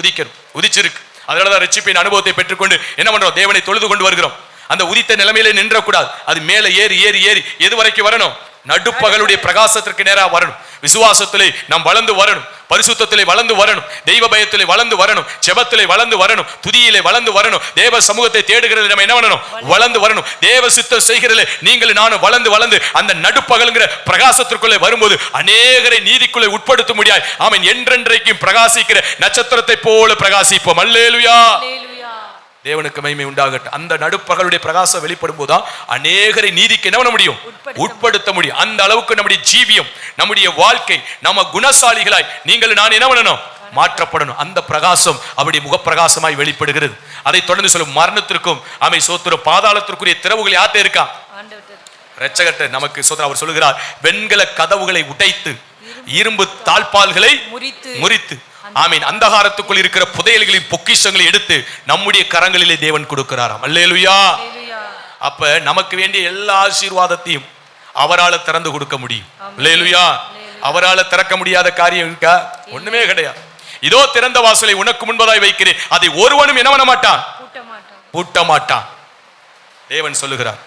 உதிச்சிருக்கு. அதனாலதான் ரட்சிப்பின் அனுபவத்தை பெற்றுக்கொண்டு என்ன பண்றோம்? தேவனை தொழுது கொண்டு வருகிறோம். அந்த உதித்த நிலைமையில நின்றக்கூடாது. அது மேல ஏறி ஏறி ஏறி எது வரைக்கும் வரணும்? நடுப்பகலுடைய பிரகாசத்திற்கு நேராக வரணும். விசுவாசத்திலே நாம் வளர்ந்து வரணும், பரிசுத்தத்திலே வளர்ந்து வரணும், தெய்வ பயத்திலே வளர்ந்து வரணும், ஜெபத்திலே வளர்ந்து வரணும், துதியிலே வளர்ந்து வரணும், தேவ சமூகத்தை தேடுகிறது நம்ம என்ன பண்ணணும்? வளர்ந்து வரணும். தேவ சித்தம் செய்கிறதிலே நீங்கள் நானும் வளர்ந்து வளர்ந்து அந்த நடுப்பகல்ங்கிற பிரகாசத்திற்குள்ளே வரும்போது அநேகரை நீதிக்குள்ளே உட்படுத்த முடியாது. ஆமென். என்றென்றைக்கும் பிரகாசிக்கிற நட்சத்திரத்தை போல பிரகாசிப்போம். அல்லேலூயா. தேவனுக்கு மகிமை உண்டாகட்டும். அந்த நடுப்பகலுடைய பிரகாசம் வெளிப்படும் போதுதான் அநேகரை நீதிக்கு என்ன பண்ண முடியும்? உட்படுத்த முடியும். அந்த அளவுக்கு நம்முடைய ஜீவியம், நம்முடைய வாழ்க்கை, நம்ம குணசாலிகளாய் நீங்கள் நான் என்ன பண்ணணும்? மாற்றப்படணும். அந்த பிரகாசம் அவருடைய முகப்பிரகாசமாய் வெளிப்படுகிறது. அதை தொடர்ந்து சொல்லும் மரணத்திற்கும் ஆமை சோத்திர பாதாளத்திற்குரிய திறவுகள் யார்கிட்ட இருக்கா? இரட்சகர்ட்ட நமக்கு சோத்திர அவர் சொல்லுகிறார், வெண்கல கதவுகளை உடைத்து இரும்பு தாழ்பால்களை முறித்து ஆமீன் அந்தகாரத்துக்குள் இருக்கிற புதையல்களின் பொக்கிஷங்களை எடுத்து நம்முடைய கரங்களிலே தேவன் கொடுக்கிறாராம். அல்லேலூயா. அப்ப நமக்கு வேண்டிய எல்லா ஆசீர்வாதத்தையும் அவரால் திறந்து கொடுக்க முடியும். அல்லேலூயா. அவரால் திறக்க முடியாத காரியம் இருக்கா? ஒண்ணுமே கிடையாது. இதோ திறந்த வாசலை உனக்கு முன்பதாய் வைக்கிறேன், அதை ஒருவனும் என்ன பண்ண மாட்டான்? பூட்ட மாட்டான். தேவன் சொல்லுகிறார்.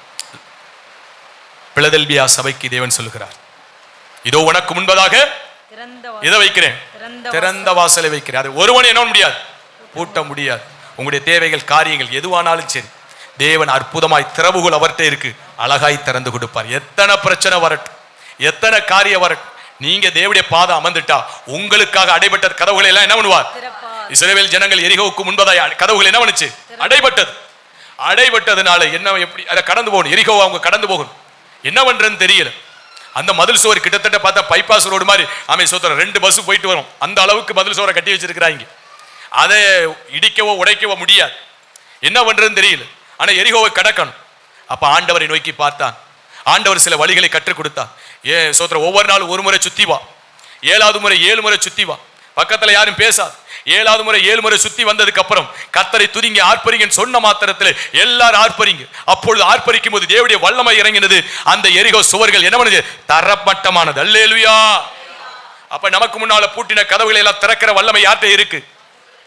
பிலதெல்பியா சபைக்கு தேவன் சொல்லுகிறார், இதோ உனக்கு முன்பதாக இதை வைக்கிறேன், திறந்த வாசலை வைக்கிறேன், அதை ஒருவன் என்ன முடியாது? பூட்ட முடியாது. உங்களுடைய தேவைகள் காரியங்கள் எதுவானாலும் சரி, தேவன் அற்புதமாய் திறவுகள் அவர்கிட்ட இருக்கு, அழகாய் திறந்து கொடுப்பார். எத்தனை பிரச்சனை வரட்டும், எத்தனை காரியம் வரட்டும், நீங்க தேவனுடைய பாதம் அமர்ந்துட்டா உங்களுக்காக அடைபட்ட கதவுகளை எல்லாம் என்ன பண்ணுவார்? இஸ்ரவேல் ஜனங்கள் எரிகோவுக்கு முன்பதாய் கதவுகள் என்ன பண்ணுச்சு? அடைபட்டதுனால என்ன எப்படி அதை கடந்து போகணும்? எரிகோவை அவங்க கடந்து போகணும். என்ன பண்றதுன்னு தெரியல. அந்த மதில் சுவர் கிட்டத்தட்ட பார்த்தா பைபாஸ் ரோடு மாதிரி ஆமை சோத்திரம் 2 பஸ் போயிட்டு வரும். அந்த அளவுக்கு மதில் சுவரை கட்டி வச்சிருக்கிறாங்க. அதை இடிக்கவோ உடைக்கவோ முடியாது. என்ன பண்றதுன்னு தெரியல. ஆனா எரிகோவை கடக்கணும். அப்ப ஆண்டவரை நோக்கி பார்த்தான். ஆண்டவர் சில வழிகளை கற்றுக் கொடுத்தார். சோத்திரம் ஒவ்வொரு நாளும் ஒரு முறை சுத்தி வா, 7வது முறை 7 முறை சுத்தி வா, பக்கத்துல யாரும் பேசாது. 7வது முறை 7 முறை சுத்தி வந்ததுக்கு அப்புறம் கர்த்தரை துதிங்க ஆர்ப்பரிங்கன்னு சொன்ன மாத்திரத்தில் எல்லாரும் ஆர்ப்பரிங்க. அப்பொழுது ஆர்ப்பரிக்கும் போது தேவனுடைய வல்லமை இறங்கினது. அந்த எரிகோ சுவர்கள் என்ன பண்ணுது? தரமட்டமானது. அல்லேலூயா. அப்ப நமக்கு முன்னால பூட்டின கதவுகளை எல்லாம் திறக்கிற வல்லமை யார்கிட்ட இருக்கு?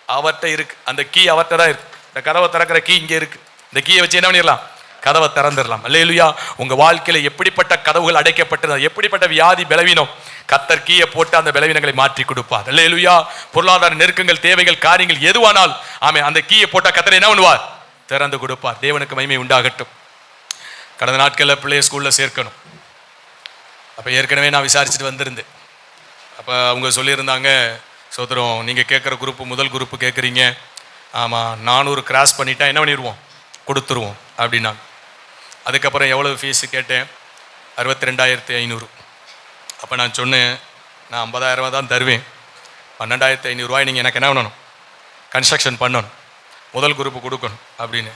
அவர்கிட்ட இருக்கு. அந்த கீ அவர்கிட்ட தான் இருக்கு. இந்த கதவை திறக்கிற கீ இங்க இருக்கு. இந்த கீயை வச்சு என்ன பண்ணிடலாம்? கதவை திறந்துடலாம். அல்லேலூயா. உங்க வாழ்க்கையில எப்படிப்பட்ட கதவுகள் அடைக்கப்பட்டது, எப்படிப்பட்ட வியாதி பலவீனம், கர்த்தர் கீயை போட்டு அந்த பலவீனங்களை மாற்றி கொடுப்பார். அல்லேலூயா. பொருளாதார நெருக்கங்கள், தேவைகள், காரியங்கள் எதுவானால் ஆமே அந்த கீயை போட்டா கர்த்தர் என்ன பண்ணுவார்? திறந்து கொடுப்பார். தேவனுக்கு மகிமை உண்டாகட்டும். கடந்த நாட்களில் பிள்ளைய ஸ்கூல்ல சேர்க்கணும். அப்ப ஏற்கனவே நான் விசாரிச்சுட்டு வந்திருந்தேன். அப்ப அவங்க சொல்லியிருந்தாங்க, சோதரம் நீங்க கேட்குற குரூப் முதல் குரூப் கேட்குறீங்க, ஆமா 400 கிராஸ் பண்ணிட்டா என்ன பண்ணிடுவோம்? கொடுத்துருவோம் அப்படின்னா. அதுக்கப்புறம் எவ்வளவு ஃபீஸு கேட்டேன்? 62,500. அப்போ நான் சொன்னேன், நான் 50,000 தான் தருவேன், 12,500 ரூபாய் நீங்கள் எனக்கு என்ன பண்ணணும்? கன்ஸ்ட்ரக்ஷன் பண்ணணும், முதல் குரூப்பு கொடுக்கணும் அப்படின்னு.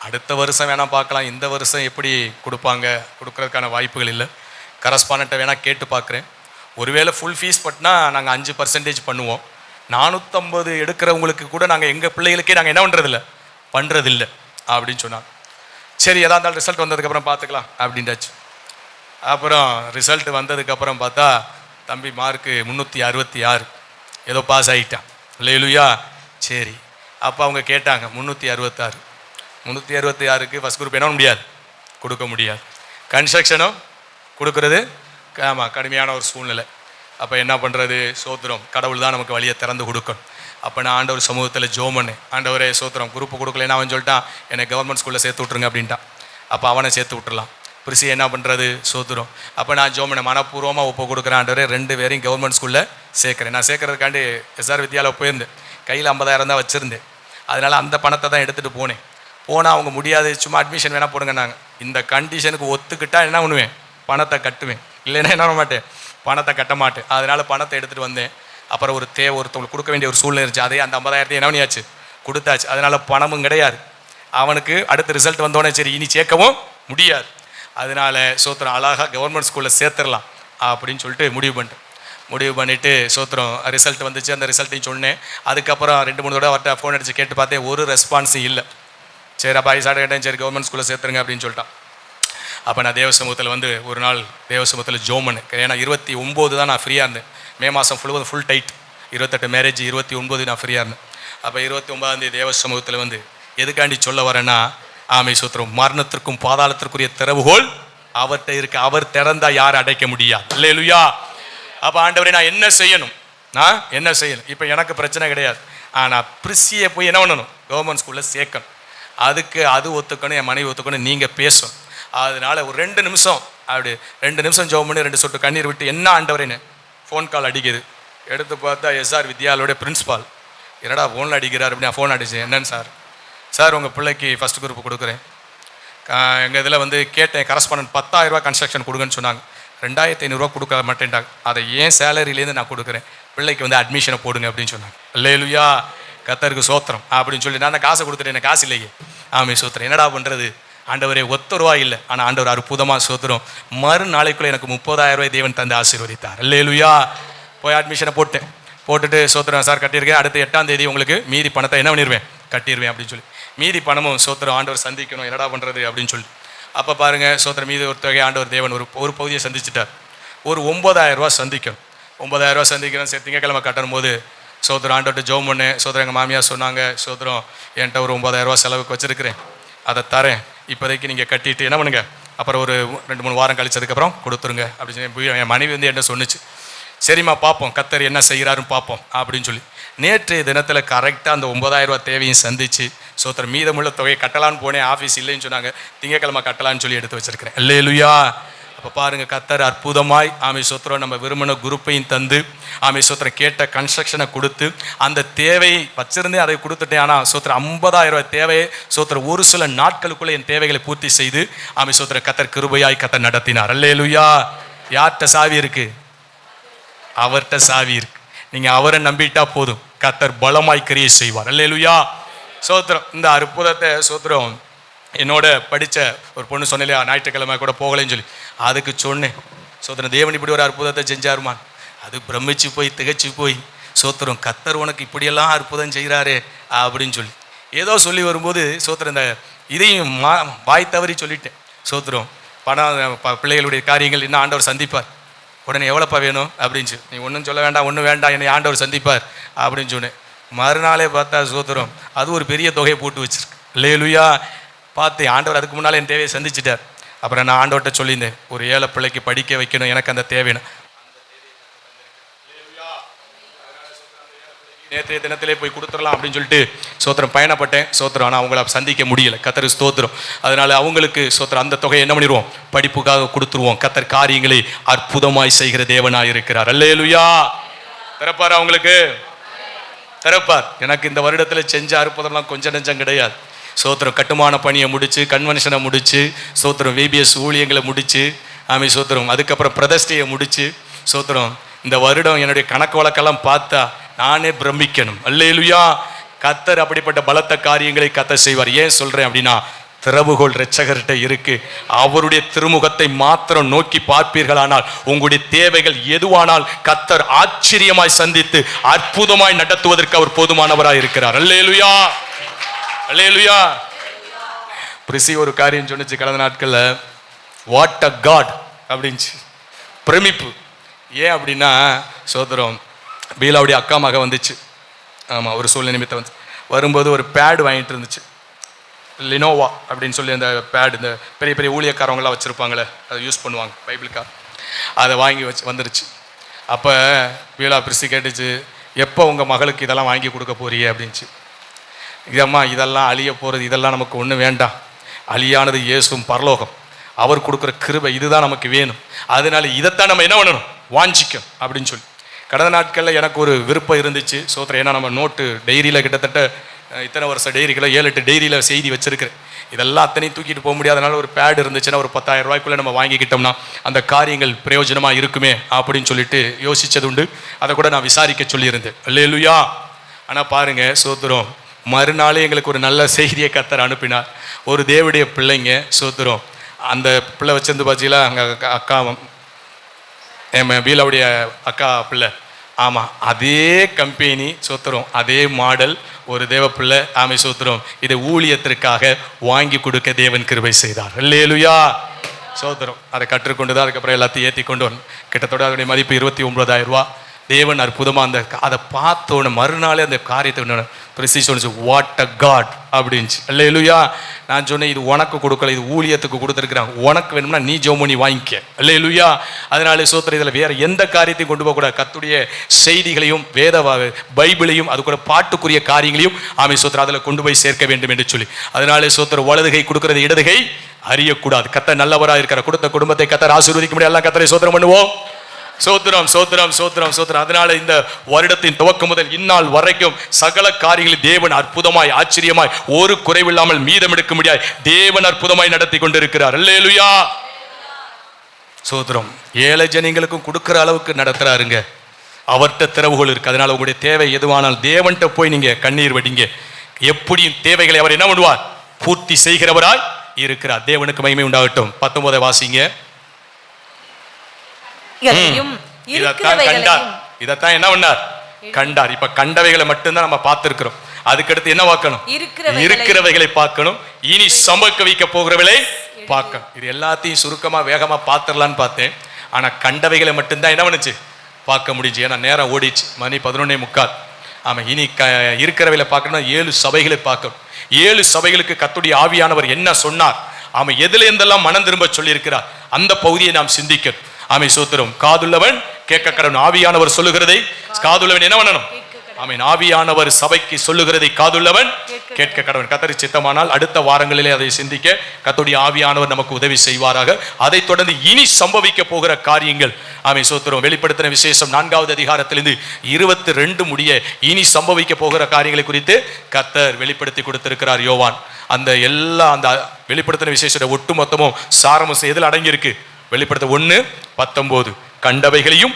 அடுத்த வருஷம் வேணால் பார்க்கலாம், இந்த வருஷம் எப்படி கொடுப்பாங்க, கொடுக்கறதுக்கான வாய்ப்புகள் இல்லை. கரஸ்பாண்டண்ட்டை வேணால் கேட்டு பார்க்குறேன். ஒருவேளை ஃபுல் ஃபீஸ் பட்டினா நாங்கள் 5% பண்ணுவோம். 450 எடுக்கிறவங்களுக்கு கூட நாங்கள் எங்கள் பிள்ளைகளுக்கே நாங்கள் என்ன பண்ணுறதில்லை அப்படின்னு சொன்னாங்க. சரி, எதா இருந்தாலும் ரிசல்ட் வந்ததுக்கப்புறம் பார்த்துக்கலாம் அப்படின்றாச்சு. அப்புறம் ரிசல்ட் வந்ததுக்கப்புறம் பார்த்தா தம்பி மார்க்கு 366 ஏதோ பாஸ் ஆகிட்டான். அல்லேலூயா. சரி, அப்போ அவங்க கேட்டாங்க 366. 366க்கு ஃபஸ்ட் குரூப் என்ன முடியாது, கொடுக்க முடியாது. கன்ஸ்ட்ரக்ஷனும் கொடுக்கறது ஆமாம் கடுமையான ஒரு சூழ்நிலை. அப்போ என்ன பண்ணுறது, சோத்திரம், கடவுள் தான் நமக்கு வழியை திறந்து கொடுக்கணும். அப்போ நான் ஆண்டவர் சமூகத்தில் ஜோம் பண்ணேன். ஆண்டவரே சோத்திரம், குரூப்பு கொடுக்கலன்னா அவன் சொல்லிட்டான் என்னை கவர்மெண்ட் ஸ்கூலில் சேர்த்து விட்ருங்க அப்படின்ட்டான். அப்போ அவனை சேர்த்து விட்டுறலாம். பிரிசி என்ன பண்ணுறது, சோத்திரம். அப்போ நான் ஜோம் பண்ணேன், மனப்பூர்வமாக ஒப்பு கொடுக்குறேன். ஆண்டவரே 2 பேரையும் கவர்மெண்ட் ஸ்கூலில் சேர்க்குறேன். நான் சேர்க்கறதுக்காண்டி எஸ்ஆர் வித்யாவில் போயிருந்தேன். கையில் 50,000 தான் வச்சுருந்தேன். அதனால் அந்த பணத்தை தான் எடுத்துகிட்டு போனால் அவங்க முடியாது, சும்மா அட்மிஷன் வேணால் போடுங்கன்னாங்க. இந்த கண்டிஷனுக்கு ஒத்துக்கிட்டா என்ன பண்ணுவேன், பணத்தை கட்டுவேன். இல்லைன்னா என்ன பண்ண மாட்டேன், பணத்தை கட்ட மாட்டேன். அதனால் பணத்தை எடுத்துகிட்டு வந்தேன். அப்புறம் ஒருத்தவங்களுக்கு கொடுக்க வேண்டிய ஒரு சூழ்நிலை இருந்துச்சு. அதே அந்த 50,000 என்ன பண்ணியாச்சு, கொடுத்தாச்சு. அதனால் பணமும் கிடையாது. அவனுக்கு அடுத்த ரிசல்ட் வந்தோடனே சரி இனி சேர்க்கவும் முடியாது. அதனால் சோத்திரம் அழகாக கவர்மெண்ட் ஸ்கூலில் சேர்த்துடலாம் அப்படின்னு சொல்லிட்டு முடிவு பண்ணிவிட்டு சோத்திரம் ரிசல்ட் வந்துச்சு. அந்த ரிசல்ட்டையும் சொன்னேன். அதுக்கப்புறம் 2-3 தடவை அவர்கிட்ட ஃபோன் அடித்து கேட்டு பார்த்தேன், ஒரு ரெஸ்பான்ஸும் இல்லை. சரி அப்போ ஐசாட கேட்டேன், சரி கவர்மெண்ட் ஸ்கூலில் சேர்த்துருங்க அப்படின்னு சொல்லிட்டான். அப்போ நான் தேவ சமூகத்தில் ஒரு நாள் தேவ சமூகத்தில் ஜோம் பண்ணேன். ஏன்னா 29 தான் நான் ஃப்ரீயாக இருந்தேன். மே மாதம் ஃபுல் டைட். 28 மேரேஜ், 29 நான் ஃப்ரீயாக இருந்தேன். அப்போ 29ஆம் தேவ சமூகத்தில் எதுக்காண்டி சொல்ல வரேன்னா, ஆமை சூத்திரம், மரணத்திற்கும் பாதாளத்திற்குரிய திறவுகோல் அவர்கிட்ட இருக்கு. அவர் திறந்தா யார் அடைக்க முடியாது. அல்லேலூயா. அப்போ ஆண்டவரே நான் என்ன செய்யணும், இப்போ எனக்கு பிரச்சனை கிடையாது. ஆனால் பிரிசியை போய் என்ன பண்ணணும், கவர்மெண்ட் ஸ்கூலில் சேர்க்கணும். அதுக்கு அது ஒத்துக்கணும், என் மனைவி ஒத்துக்கணும், நீங்கள் பேசணும். அதனால ஒரு 2 நிமிஷம் அப்படி 2 நிமிஷம் ஜெபம் பண்ணி 2 சொட்டு கண்ணீர் விட்டு என்ன ஆண்டவரேன்னு ஃபோன் கால் அடிக்குது. எடுத்து பார்த்தா எஸ்ஆர் வித்யாலயோட பிரின்ஸ்பால். என்னடா ஃபோனில் அடிக்கிறார் அப்படின்னு நான் ஃபோன் அடித்தேன். என்னன்னு சார் உங்கள் பிள்ளைக்கு ஃபஸ்ட் குரூப் கொடுக்குறேன். எங்கள் இதில் கேட்டேன், கரஸ்பாண்டன்ட் 10,000 ரூபா கன்ஸ்ட்ரக்ஷன் கொடுங்கன்னு சொன்னாங்க. 2,500 கொடுக்க மாட்டேன்ட்டாங்க. அதை ஏன் சேலரியிலேருந்து நான் கொடுக்குறேன், பிள்ளைக்கு அட்மிஷனை போடுங்க அப்படின்னு சொன்னாங்க. அல்லேலூயா, கர்த்தருக்கு சோத்திரம் அப்படின்னு சொல்லி நான் காசை கொடுத்துட்டேன். எனக்கு காசு இல்லையே. ஆமே சோத்திரம், என்னடா பண்ணுறது, ஆண்டவரே ஒத்த ரூபா இல்லை. ஆனால் ஆண்டவர் அற்புதமாக சோத்திரம், மறுநாளைக்குள்ளே எனக்கு 30,000 ரூபாய் தேவன் தந்து ஆசீர்வதித்தார். அல்லேலூயா. போய் அட்மிஷனை போட்டுட்டு சோத்திரம் சார் கட்டியிருக்கேன், அடுத்த 8ஆம் தேதி உங்களுக்கு மீதி பணத்தை என்ன பண்ணிடுவேன், கட்டிடுவேன் அப்படின்னு சொல்லி. மீதி பணமும் சோத்திரம் ஆண்டவர் சந்திக்கணும், என்னடா பண்ணுறது அப்படின்னு சொல்லி. அப்போ பாருங்கள் சோத்திரம், மீதி ஒரு தொகை ஆண்டவர் தேவன் ஒரு பகுதியை சந்திச்சிட்டார். ஒரு 9,000 ரூபா சந்திக்கணும். 9,000 ரூபா சந்திக்கணும். சரி திங்கக்கிழமை கட்டணும் போது சோத்திரம் ஆண்டவர்கிட்ட ஜெபம் பண்ணேன். சோத்திரம் எங்கள் மாமியார் சொன்னாங்க, சோத்திரம் என்கிட்ட ஒரு 9,000 ரூபா செலவுக்கு வச்சுருக்கிறேன், அதை தரேன், இப்போதைக்கு நீங்கள் கட்டிட்டு என்ன பண்ணுங்க, அப்புறம் ஒரு 2-3 வாரம் கழிச்சதுக்கப்புறம் கொடுத்துருங்க அப்படின்னு சொல்லி என் மனைவி என்ன சொன்னிச்சு. சரிம்மா பார்ப்போம், கர்த்தர் என்ன செய்கிறாருன்னு பார்ப்போம் அப்படின்னு சொல்லி நேற்று தினத்தில் கரெக்டாக அந்த 9,000 ரூபா தேவையும் சந்திச்சு சோத்திரம் மீதமுள்ள தொகையை கட்டலான்னு போனேன். ஆஃபீஸ் இல்லைன்னு சொன்னாங்க. திங்கக்கிழமை கட்டலான்னு சொல்லி எடுத்து வச்சிருக்கிறேன். அல்லேலூயா. அப்போ பாருங்கள், கர்த்தர் அற்புதமாய் ஆமை சோத்திரம் நம்ம விரும்பின குரூப்பையும் தந்து ஆமை சோத்திரம் கேட்ட கன்ஸ்ட்ரக்ஷனை கொடுத்து அந்த தேவையை வச்சிருந்தேன், அதை கொடுத்துட்டேன். ஆனால் சோத்திரம் 50,000 ரூபாய் தேவையை சோத்திரம் ஒரு சில நாட்களுக்குள்ளே என் தேவைகளை பூர்த்தி செய்து ஆமை சோத்திரம் கர்த்தர் கிருபையாய் கர்த்தர் நடத்தினார். அல்லேலூயா. யார்கிட்ட சாவி இருக்கு, அவர்கிட்ட சாவி இருக்கு. நீங்கள் அவரை நம்பிட்டா போதும், கர்த்தர் பலமாய் கிரியை செய்வார். அல்லேலூயா. சோத்திரம், இந்த அற்புதத்தை சோத்திரம் என்னோட படித்த ஒரு பொண்ணு சொன்னலையா, ஞாயிற்றுக்கிழமை கூட போகலைன்னு சொல்லி, அதுக்கு சொன்னேன் சோத்திரம் தேவன் இப்படி ஒரு அற்புதத்தை செஞ்சாருமான். அது பிரமிச்சு போய் திகச்சு போய் சோத்திரம் கர்த்தர் உனக்கு இப்படியெல்லாம் அற்புதம் செய்கிறாரே அப்படின்னு சொல்லி ஏதோ சொல்லி வரும்போது சோத்திரம் இந்த இதையும் வாய் தவறி சொல்லிட்டேன். சோத்திரம் பணம் பிள்ளைகளுடைய காரியங்கள் இன்னும் ஆண்டவர் சந்திப்பார். உடனே எவ்வளோப்பா வேணும் அப்படின்னு நீ ஒன்றும் சொல்ல வேண்டாம், ஒன்றும் வேண்டாம், என்னை ஆண்டவர் சந்திப்பார் அப்படின்னு சொன்னேன். மறுநாளே பார்த்தா சோத்திரம் அது ஒரு பெரிய தொகையை போட்டு வச்சிருக்கு. அல்லேலூயா. பார்த்தேன் ஆண்டவர் அதுக்கு முன்னால் என் தேவையை சந்திச்சிட்டார். அப்புறம் நான் ஆண்டவர்கிட்ட சொல்லியிருந்தேன், ஒரு ஏழை பிள்ளைக்கு படிக்க வைக்கணும், எனக்கு அந்த தேவைன்னு. நேற்றைய தினத்திலே போய் கொடுத்துடலாம் அப்படின்னு சொல்லிட்டு சோத்திரம் பயணப்பட்டேன். சோத்திரம் ஆனால் அவங்கள சந்திக்க முடியலை. கர்த்தர் ஸ்தோத்திரம். அதனால அவங்களுக்கு சோத்திரம் அந்த தொகையை என்ன பண்ணிடுவோம், படிப்புக்காக கொடுத்துருவோம். கர்த்தர் காரியங்களை அற்புதமாய் செய்கிற தேவனாய் இருக்கிறார். அல்லேலூயா. திறப்பார், அவங்களுக்கு திறப்பார். எனக்கு இந்த வருடத்தில் செஞ்ச அற்புதம்லாம் கொஞ்சம் நெஞ்சம் கிடையாது. சோத்திரம் கட்டுமான பணியை முடித்து, கன்வென்ஷனை முடித்து, சோத்திரம் VBS ஊழியங்களை முடித்து, ஆமை சோத்திரம் அதுக்கப்புறம் பிரதிஷ்டையை முடித்து, சோத்திரம் இந்த வருடம் என்னுடைய கணக்கு வழக்கெல்லாம் பார்த்தா நானே பிரமிக்கணும். அல்லேலூயா. கர்த்தர் அப்படிப்பட்ட பலத்த காரியங்களை கர்த்தர் செய்வார். ஏன் சொல்கிறேன் அப்படின்னா, திறவுகோல் இரட்சகர்கிட்ட இருக்கு. அவருடைய திருமுகத்தை மாத்திரம் நோக்கி பார்ப்பீர்களானால் உங்களுடைய தேவைகள் எதுவானால் கர்த்தர் ஆச்சரியமாய் சந்தித்து அற்புதமாய் நடத்துவதற்கு அவர் போதுமானவராய் இருக்கிறார். அல்லேலூயா. அல்லேலூயா. பிரிசி ஒரு காரியம் சொன்னிச்சு கடந்த நாட்களில், வாட் அ காட் அப்படின்ச்சு, பிரமிப்பு. ஏன் அப்படின்னா சோதரம் பீலாவுடைய அக்கா மக வந்துச்சு. ஆமாம், ஒரு சூழ்நிலை நிமித்தம் வந்து வரும்போது ஒரு பேடு வாங்கிட்டு இருந்துச்சு, லினோவா அப்படின்னு சொல்லி அந்த பேடு, இந்த பெரிய பெரிய ஊழியக்காரவங்களாம் வச்சுருப்பாங்களே, அதை யூஸ் பண்ணுவாங்க பைபிளுக்காக, அதை வாங்கி வந்துருச்சு. அப்போ வீலா பிரிசி கேட்டுச்சு, எப்போ உங்கள் மகளுக்கு இதெல்லாம் வாங்கி கொடுக்க போறியே அப்படின்ச்சு. இதம்மா இதெல்லாம் அழிய போகிறது, இதெல்லாம் நமக்கு ஒன்றும் வேண்டாம், அழியானது இயேசுவும் பரலோகம், அவர் கொடுக்குற கிருபை இதுதான் நமக்கு வேணும், அதனால இதைத்தான் நம்ம என்ன பண்ணணும், வாஞ்சிக்கும் அப்படின்னு சொல்லி. கடந்த நாட்களில் எனக்கு ஒரு விருப்பம் இருந்துச்சு சோத்திரம். ஏன்னா நம்ம நோட்டு டைரியில் கிட்டத்தட்ட இத்தனை வருஷம் டைரிகளை 7-8 டைரியில் செய்தி வச்சிருக்கிறேன். இதெல்லாம் அத்தனையும் தூக்கிட்டு போக முடியாதனால ஒரு பேட் இருந்துச்சுன்னா ஒரு 10,000 ரூபாய்க்குள்ளே நம்ம வாங்கிக்கிட்டோம்னா அந்த காரியங்கள் பிரயோஜனமாக இருக்குமே அப்படின்னு சொல்லிட்டு யோசித்தது உண்டு. அதை கூட நான் விசாரிக்க சொல்லியிருந்தேன். அல்லேலூயா. ஆனால் பாருங்கள் சோத்திரம், மறுநாளே எங்களுக்கு ஒரு நல்ல செய்தியை கர்த்தர் அனுப்பினார். ஒரு தேவனுடைய பிள்ளைங்க சோத்திரம், அந்த பிள்ளை வச்சிருந்து பார்த்தீங்களா, அங்கே அக்கா என் வீலாவுடைய அக்கா பிள்ளை, ஆமாம் அதே கம்பெனி சோத்திரம், அதே மாடல், ஒரு தேவ பிள்ளை, ஆமை சோத்திரம், இதை ஊழியத்திற்காக வாங்கி கொடுக்க தேவன் கிருபை செய்தார். அல்லேலூயா சோத்திரம். அதை கற்றுக்கொண்டு தான் அதுக்கப்புறம் எல்லாத்தையும் ஏற்றி கொண்டு வரணும். கிட்டத்தட்ட அதனுடைய மதிப்பு 29,000 ரூபா. தேவன் அற்புதமாக அந்த அதை பார்த்தோன்னு மறுநாளே அந்த காரியத்தை ப்ரிசிஷன் வாட் அ காட் அப்படின்ச்சு. அல்லேலூயா. நான் சொன்னேன், இது உனக்கு கொடுக்கல, இது ஊழியத்துக்கு கொடுத்துருக்குறாங்க, உனக்கு வேணும்னா நீ ஜெபம் பண்ணி வாங்கிக்க. அல்லேலூயா. அதனால சோத்திரம், இதில் வேற எந்த காரியத்தையும் கொண்டு போகக்கூடாது. கர்த்தருடைய செய்திகளையும் வேத பைபிளையும் அது கூட பாட்டுக்குரிய காரியங்களையும் ஆமை சோத்திரம் அதில் கொண்டு போய் சேர்க்க வேண்டும் என்று சொல்லி, அதனால சோத்திரம் வலதுகை கொடுக்கறது இடதுகை அறியக்கூடாது. கர்த்தர் நல்லவராக இருக்கிற கொடுத்த குடும்பத்தை கர்த்தர் ஆசீர்வதிக்க முடியாது. எல்லாம் கர்த்தரை சோத்திரம் பண்ணுவோம். சோத்திரம் சோத்திரம் சோத்திரம் சோத்திரம். அதனால இந்த வருடத்தின் துவக்கம் முதல் இந்நாள் வரைக்கும் சகல காரியங்களில் தேவன் அற்புதமாய் ஆச்சரியமாய் ஒரு குறைவில்லாமல் மீதம் எடுக்க முடியாது தேவன் அற்புதமாய் நடத்தி கொண்டிருக்கிறார். அல்லேலூயா சோத்திரம். ஏழை ஜனங்களுக்கும் கொடுக்கிற அளவுக்கு நடத்துறாருங்க. அவர்கிட்ட திறவுகள் இருக்கு. அதனால உங்களுடைய தேவை எதுவானால் தேவன்கிட்ட போய் நீங்க கண்ணீர் வடிங்க. எப்படியும் தேவைகளை அவர் என்ன பண்ணுவார், பூர்த்தி செய்கிறவராய் இருக்கிறார். தேவனுக்கு மகிமை உண்டாகட்டும். 19 வாசிங்க. இதத்தான் என்ன பண்ணார், கண்டார். இப்ப கண்டவைகளை மட்டும்தான் நம்ம பார்த்திருக்கிறோம். அதுக்கடுத்து என்ன பார்க்கணும், இருக்கிறவைகளை பார்க்கணும். இனி சம்பவிக்க வைக்க போகிறவளை பார்க்கணும். இது எல்லாத்தையும் சுருக்கமா வேகமா பார்த்துடலான்னு பார்த்தேன். ஆனா கண்டவைகளை மட்டும்தான் என்ன பண்ணுச்சு, பார்க்க முடிஞ்சு. ஏன்னா நேரம் ஓடிச்சு, மணி 11:45. ஆமா, இனி இருக்கிறவைகளை பார்க்கணும். 7 சபைகளை பார்க்கணும். 7 சபைகளுக்கு கர்த்தருடைய ஆவியானவர் என்ன சொன்னார், ஆமா எதுல இருந்தெல்லாம் மனம் திரும்ப சொல்லி இருக்கிறார், அந்த பகுதியை நாம் சிந்திக்கணும். ஆமை சோத்திரம். காதுள்ளவன் கேட்க கடவன். ஆவியானவர் சொல்லுகிறதை காதுள்ளவன் என்ன பண்ணணும், ஆமீன். ஆவியானவர் சபைக்கு சொல்லுகிறதை காதுள்ளவன் கேட்க கடவன். கர்த்தர் சித்தமானால் அடுத்த வாரங்களிலே அதை சிந்திக்க கர்த்தருடைய ஆவியானவர் நமக்கு உதவி செய்வாராக. அதை தொடர்ந்து இனி சம்பவிக்க போகிற காரியங்கள் ஆமை சோத்திரம். வெளிப்படுத்தின விசேஷம் 4வது அதிகாரத்திலிருந்து 22 முடிய இனி சம்பவிக்க போகிற காரியங்களை குறித்து கர்த்தர் வெளிப்படுத்தி கொடுத்திருக்கிறார் யோவான். அந்த எல்லா அந்த வெளிப்படுத்தின விசேஷத்தை ஒட்டுமொத்தமும் சாரமும் எதில் அடங்கியிருக்கு, வெளிப்படுத்த 1:19 கண்டவைகளையும்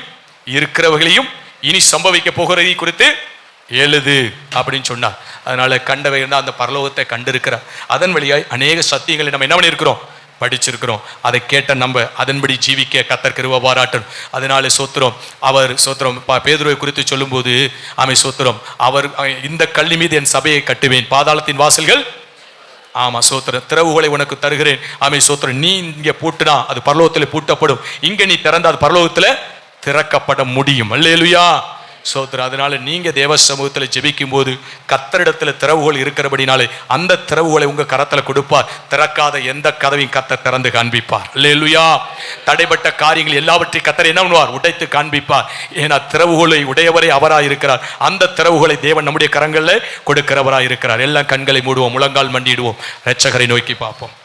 இருக்கிறவைகளையும் இனி சம்பவிக்க போகிறதை குறித்து எழுது அப்படின்னு சொன்னார். அதனால கண்டவைகள் அந்த பரலோகத்தை கண்டிருக்கிறார். அதன் வழியாய் அநேக சத்தியங்களை நம்ம என்ன பண்ணியிருக்கிறோம், படிச்சிருக்கிறோம். அதை கேட்ட நம்ம அதன்படி ஜீவிக்க கர்த்தர் கிருபை பாராட்டணும். அதனால சோத்திரம். அவர் சோத்திரம் பேதுருவை குறித்து சொல்லும்போது ஆமை சோத்திரம், அவர் இந்த கல்லி மீது என் சபையை கட்டுவேன், பாதாளத்தின் வாசல்கள் ஆமா சோத்திரம் திறவுகளை உனக்கு தருகிறேன். ஆமை சோத்திரம். நீ இங்க பூட்டினா அது பரலோகத்தில் பூட்டப்படும், இங்க நீ திறந்தா அது பரலோகத்தில் திறக்கப்பட முடியும். அல்லேலூயா சோத்திரம். அதனால நீங்க தேவ சமூகத்தில் ஜெபிக்கும் போது கர்த்தரிடத்துல திறவுகள் இருக்கிறபடினாலே அந்த திறவுகளை உங்க கரத்துல கொடுப்பார். திறக்காத எந்த கதவையும் கர்த்தர் திறந்து காண்பிப்பார். அல்லேலூயா. தடைப்பட்ட காரியங்கள் எல்லாவற்றையும் கர்த்தர் என்ன பண்ணுவார், உடைத்து காண்பிப்பார். ஏன்னா திறவுகளை உடையவரே அவராய் இருக்கிறார். அந்த திறவுகளை தேவன் நம்முடைய கரங்களில் கொடுக்கிறவராய் இருக்கிறார். எல்லாம் கண்களை மூடுவோம், முழங்கால் மண்டிடுவோம், இரட்சகரை நோக்கி பார்ப்போம்.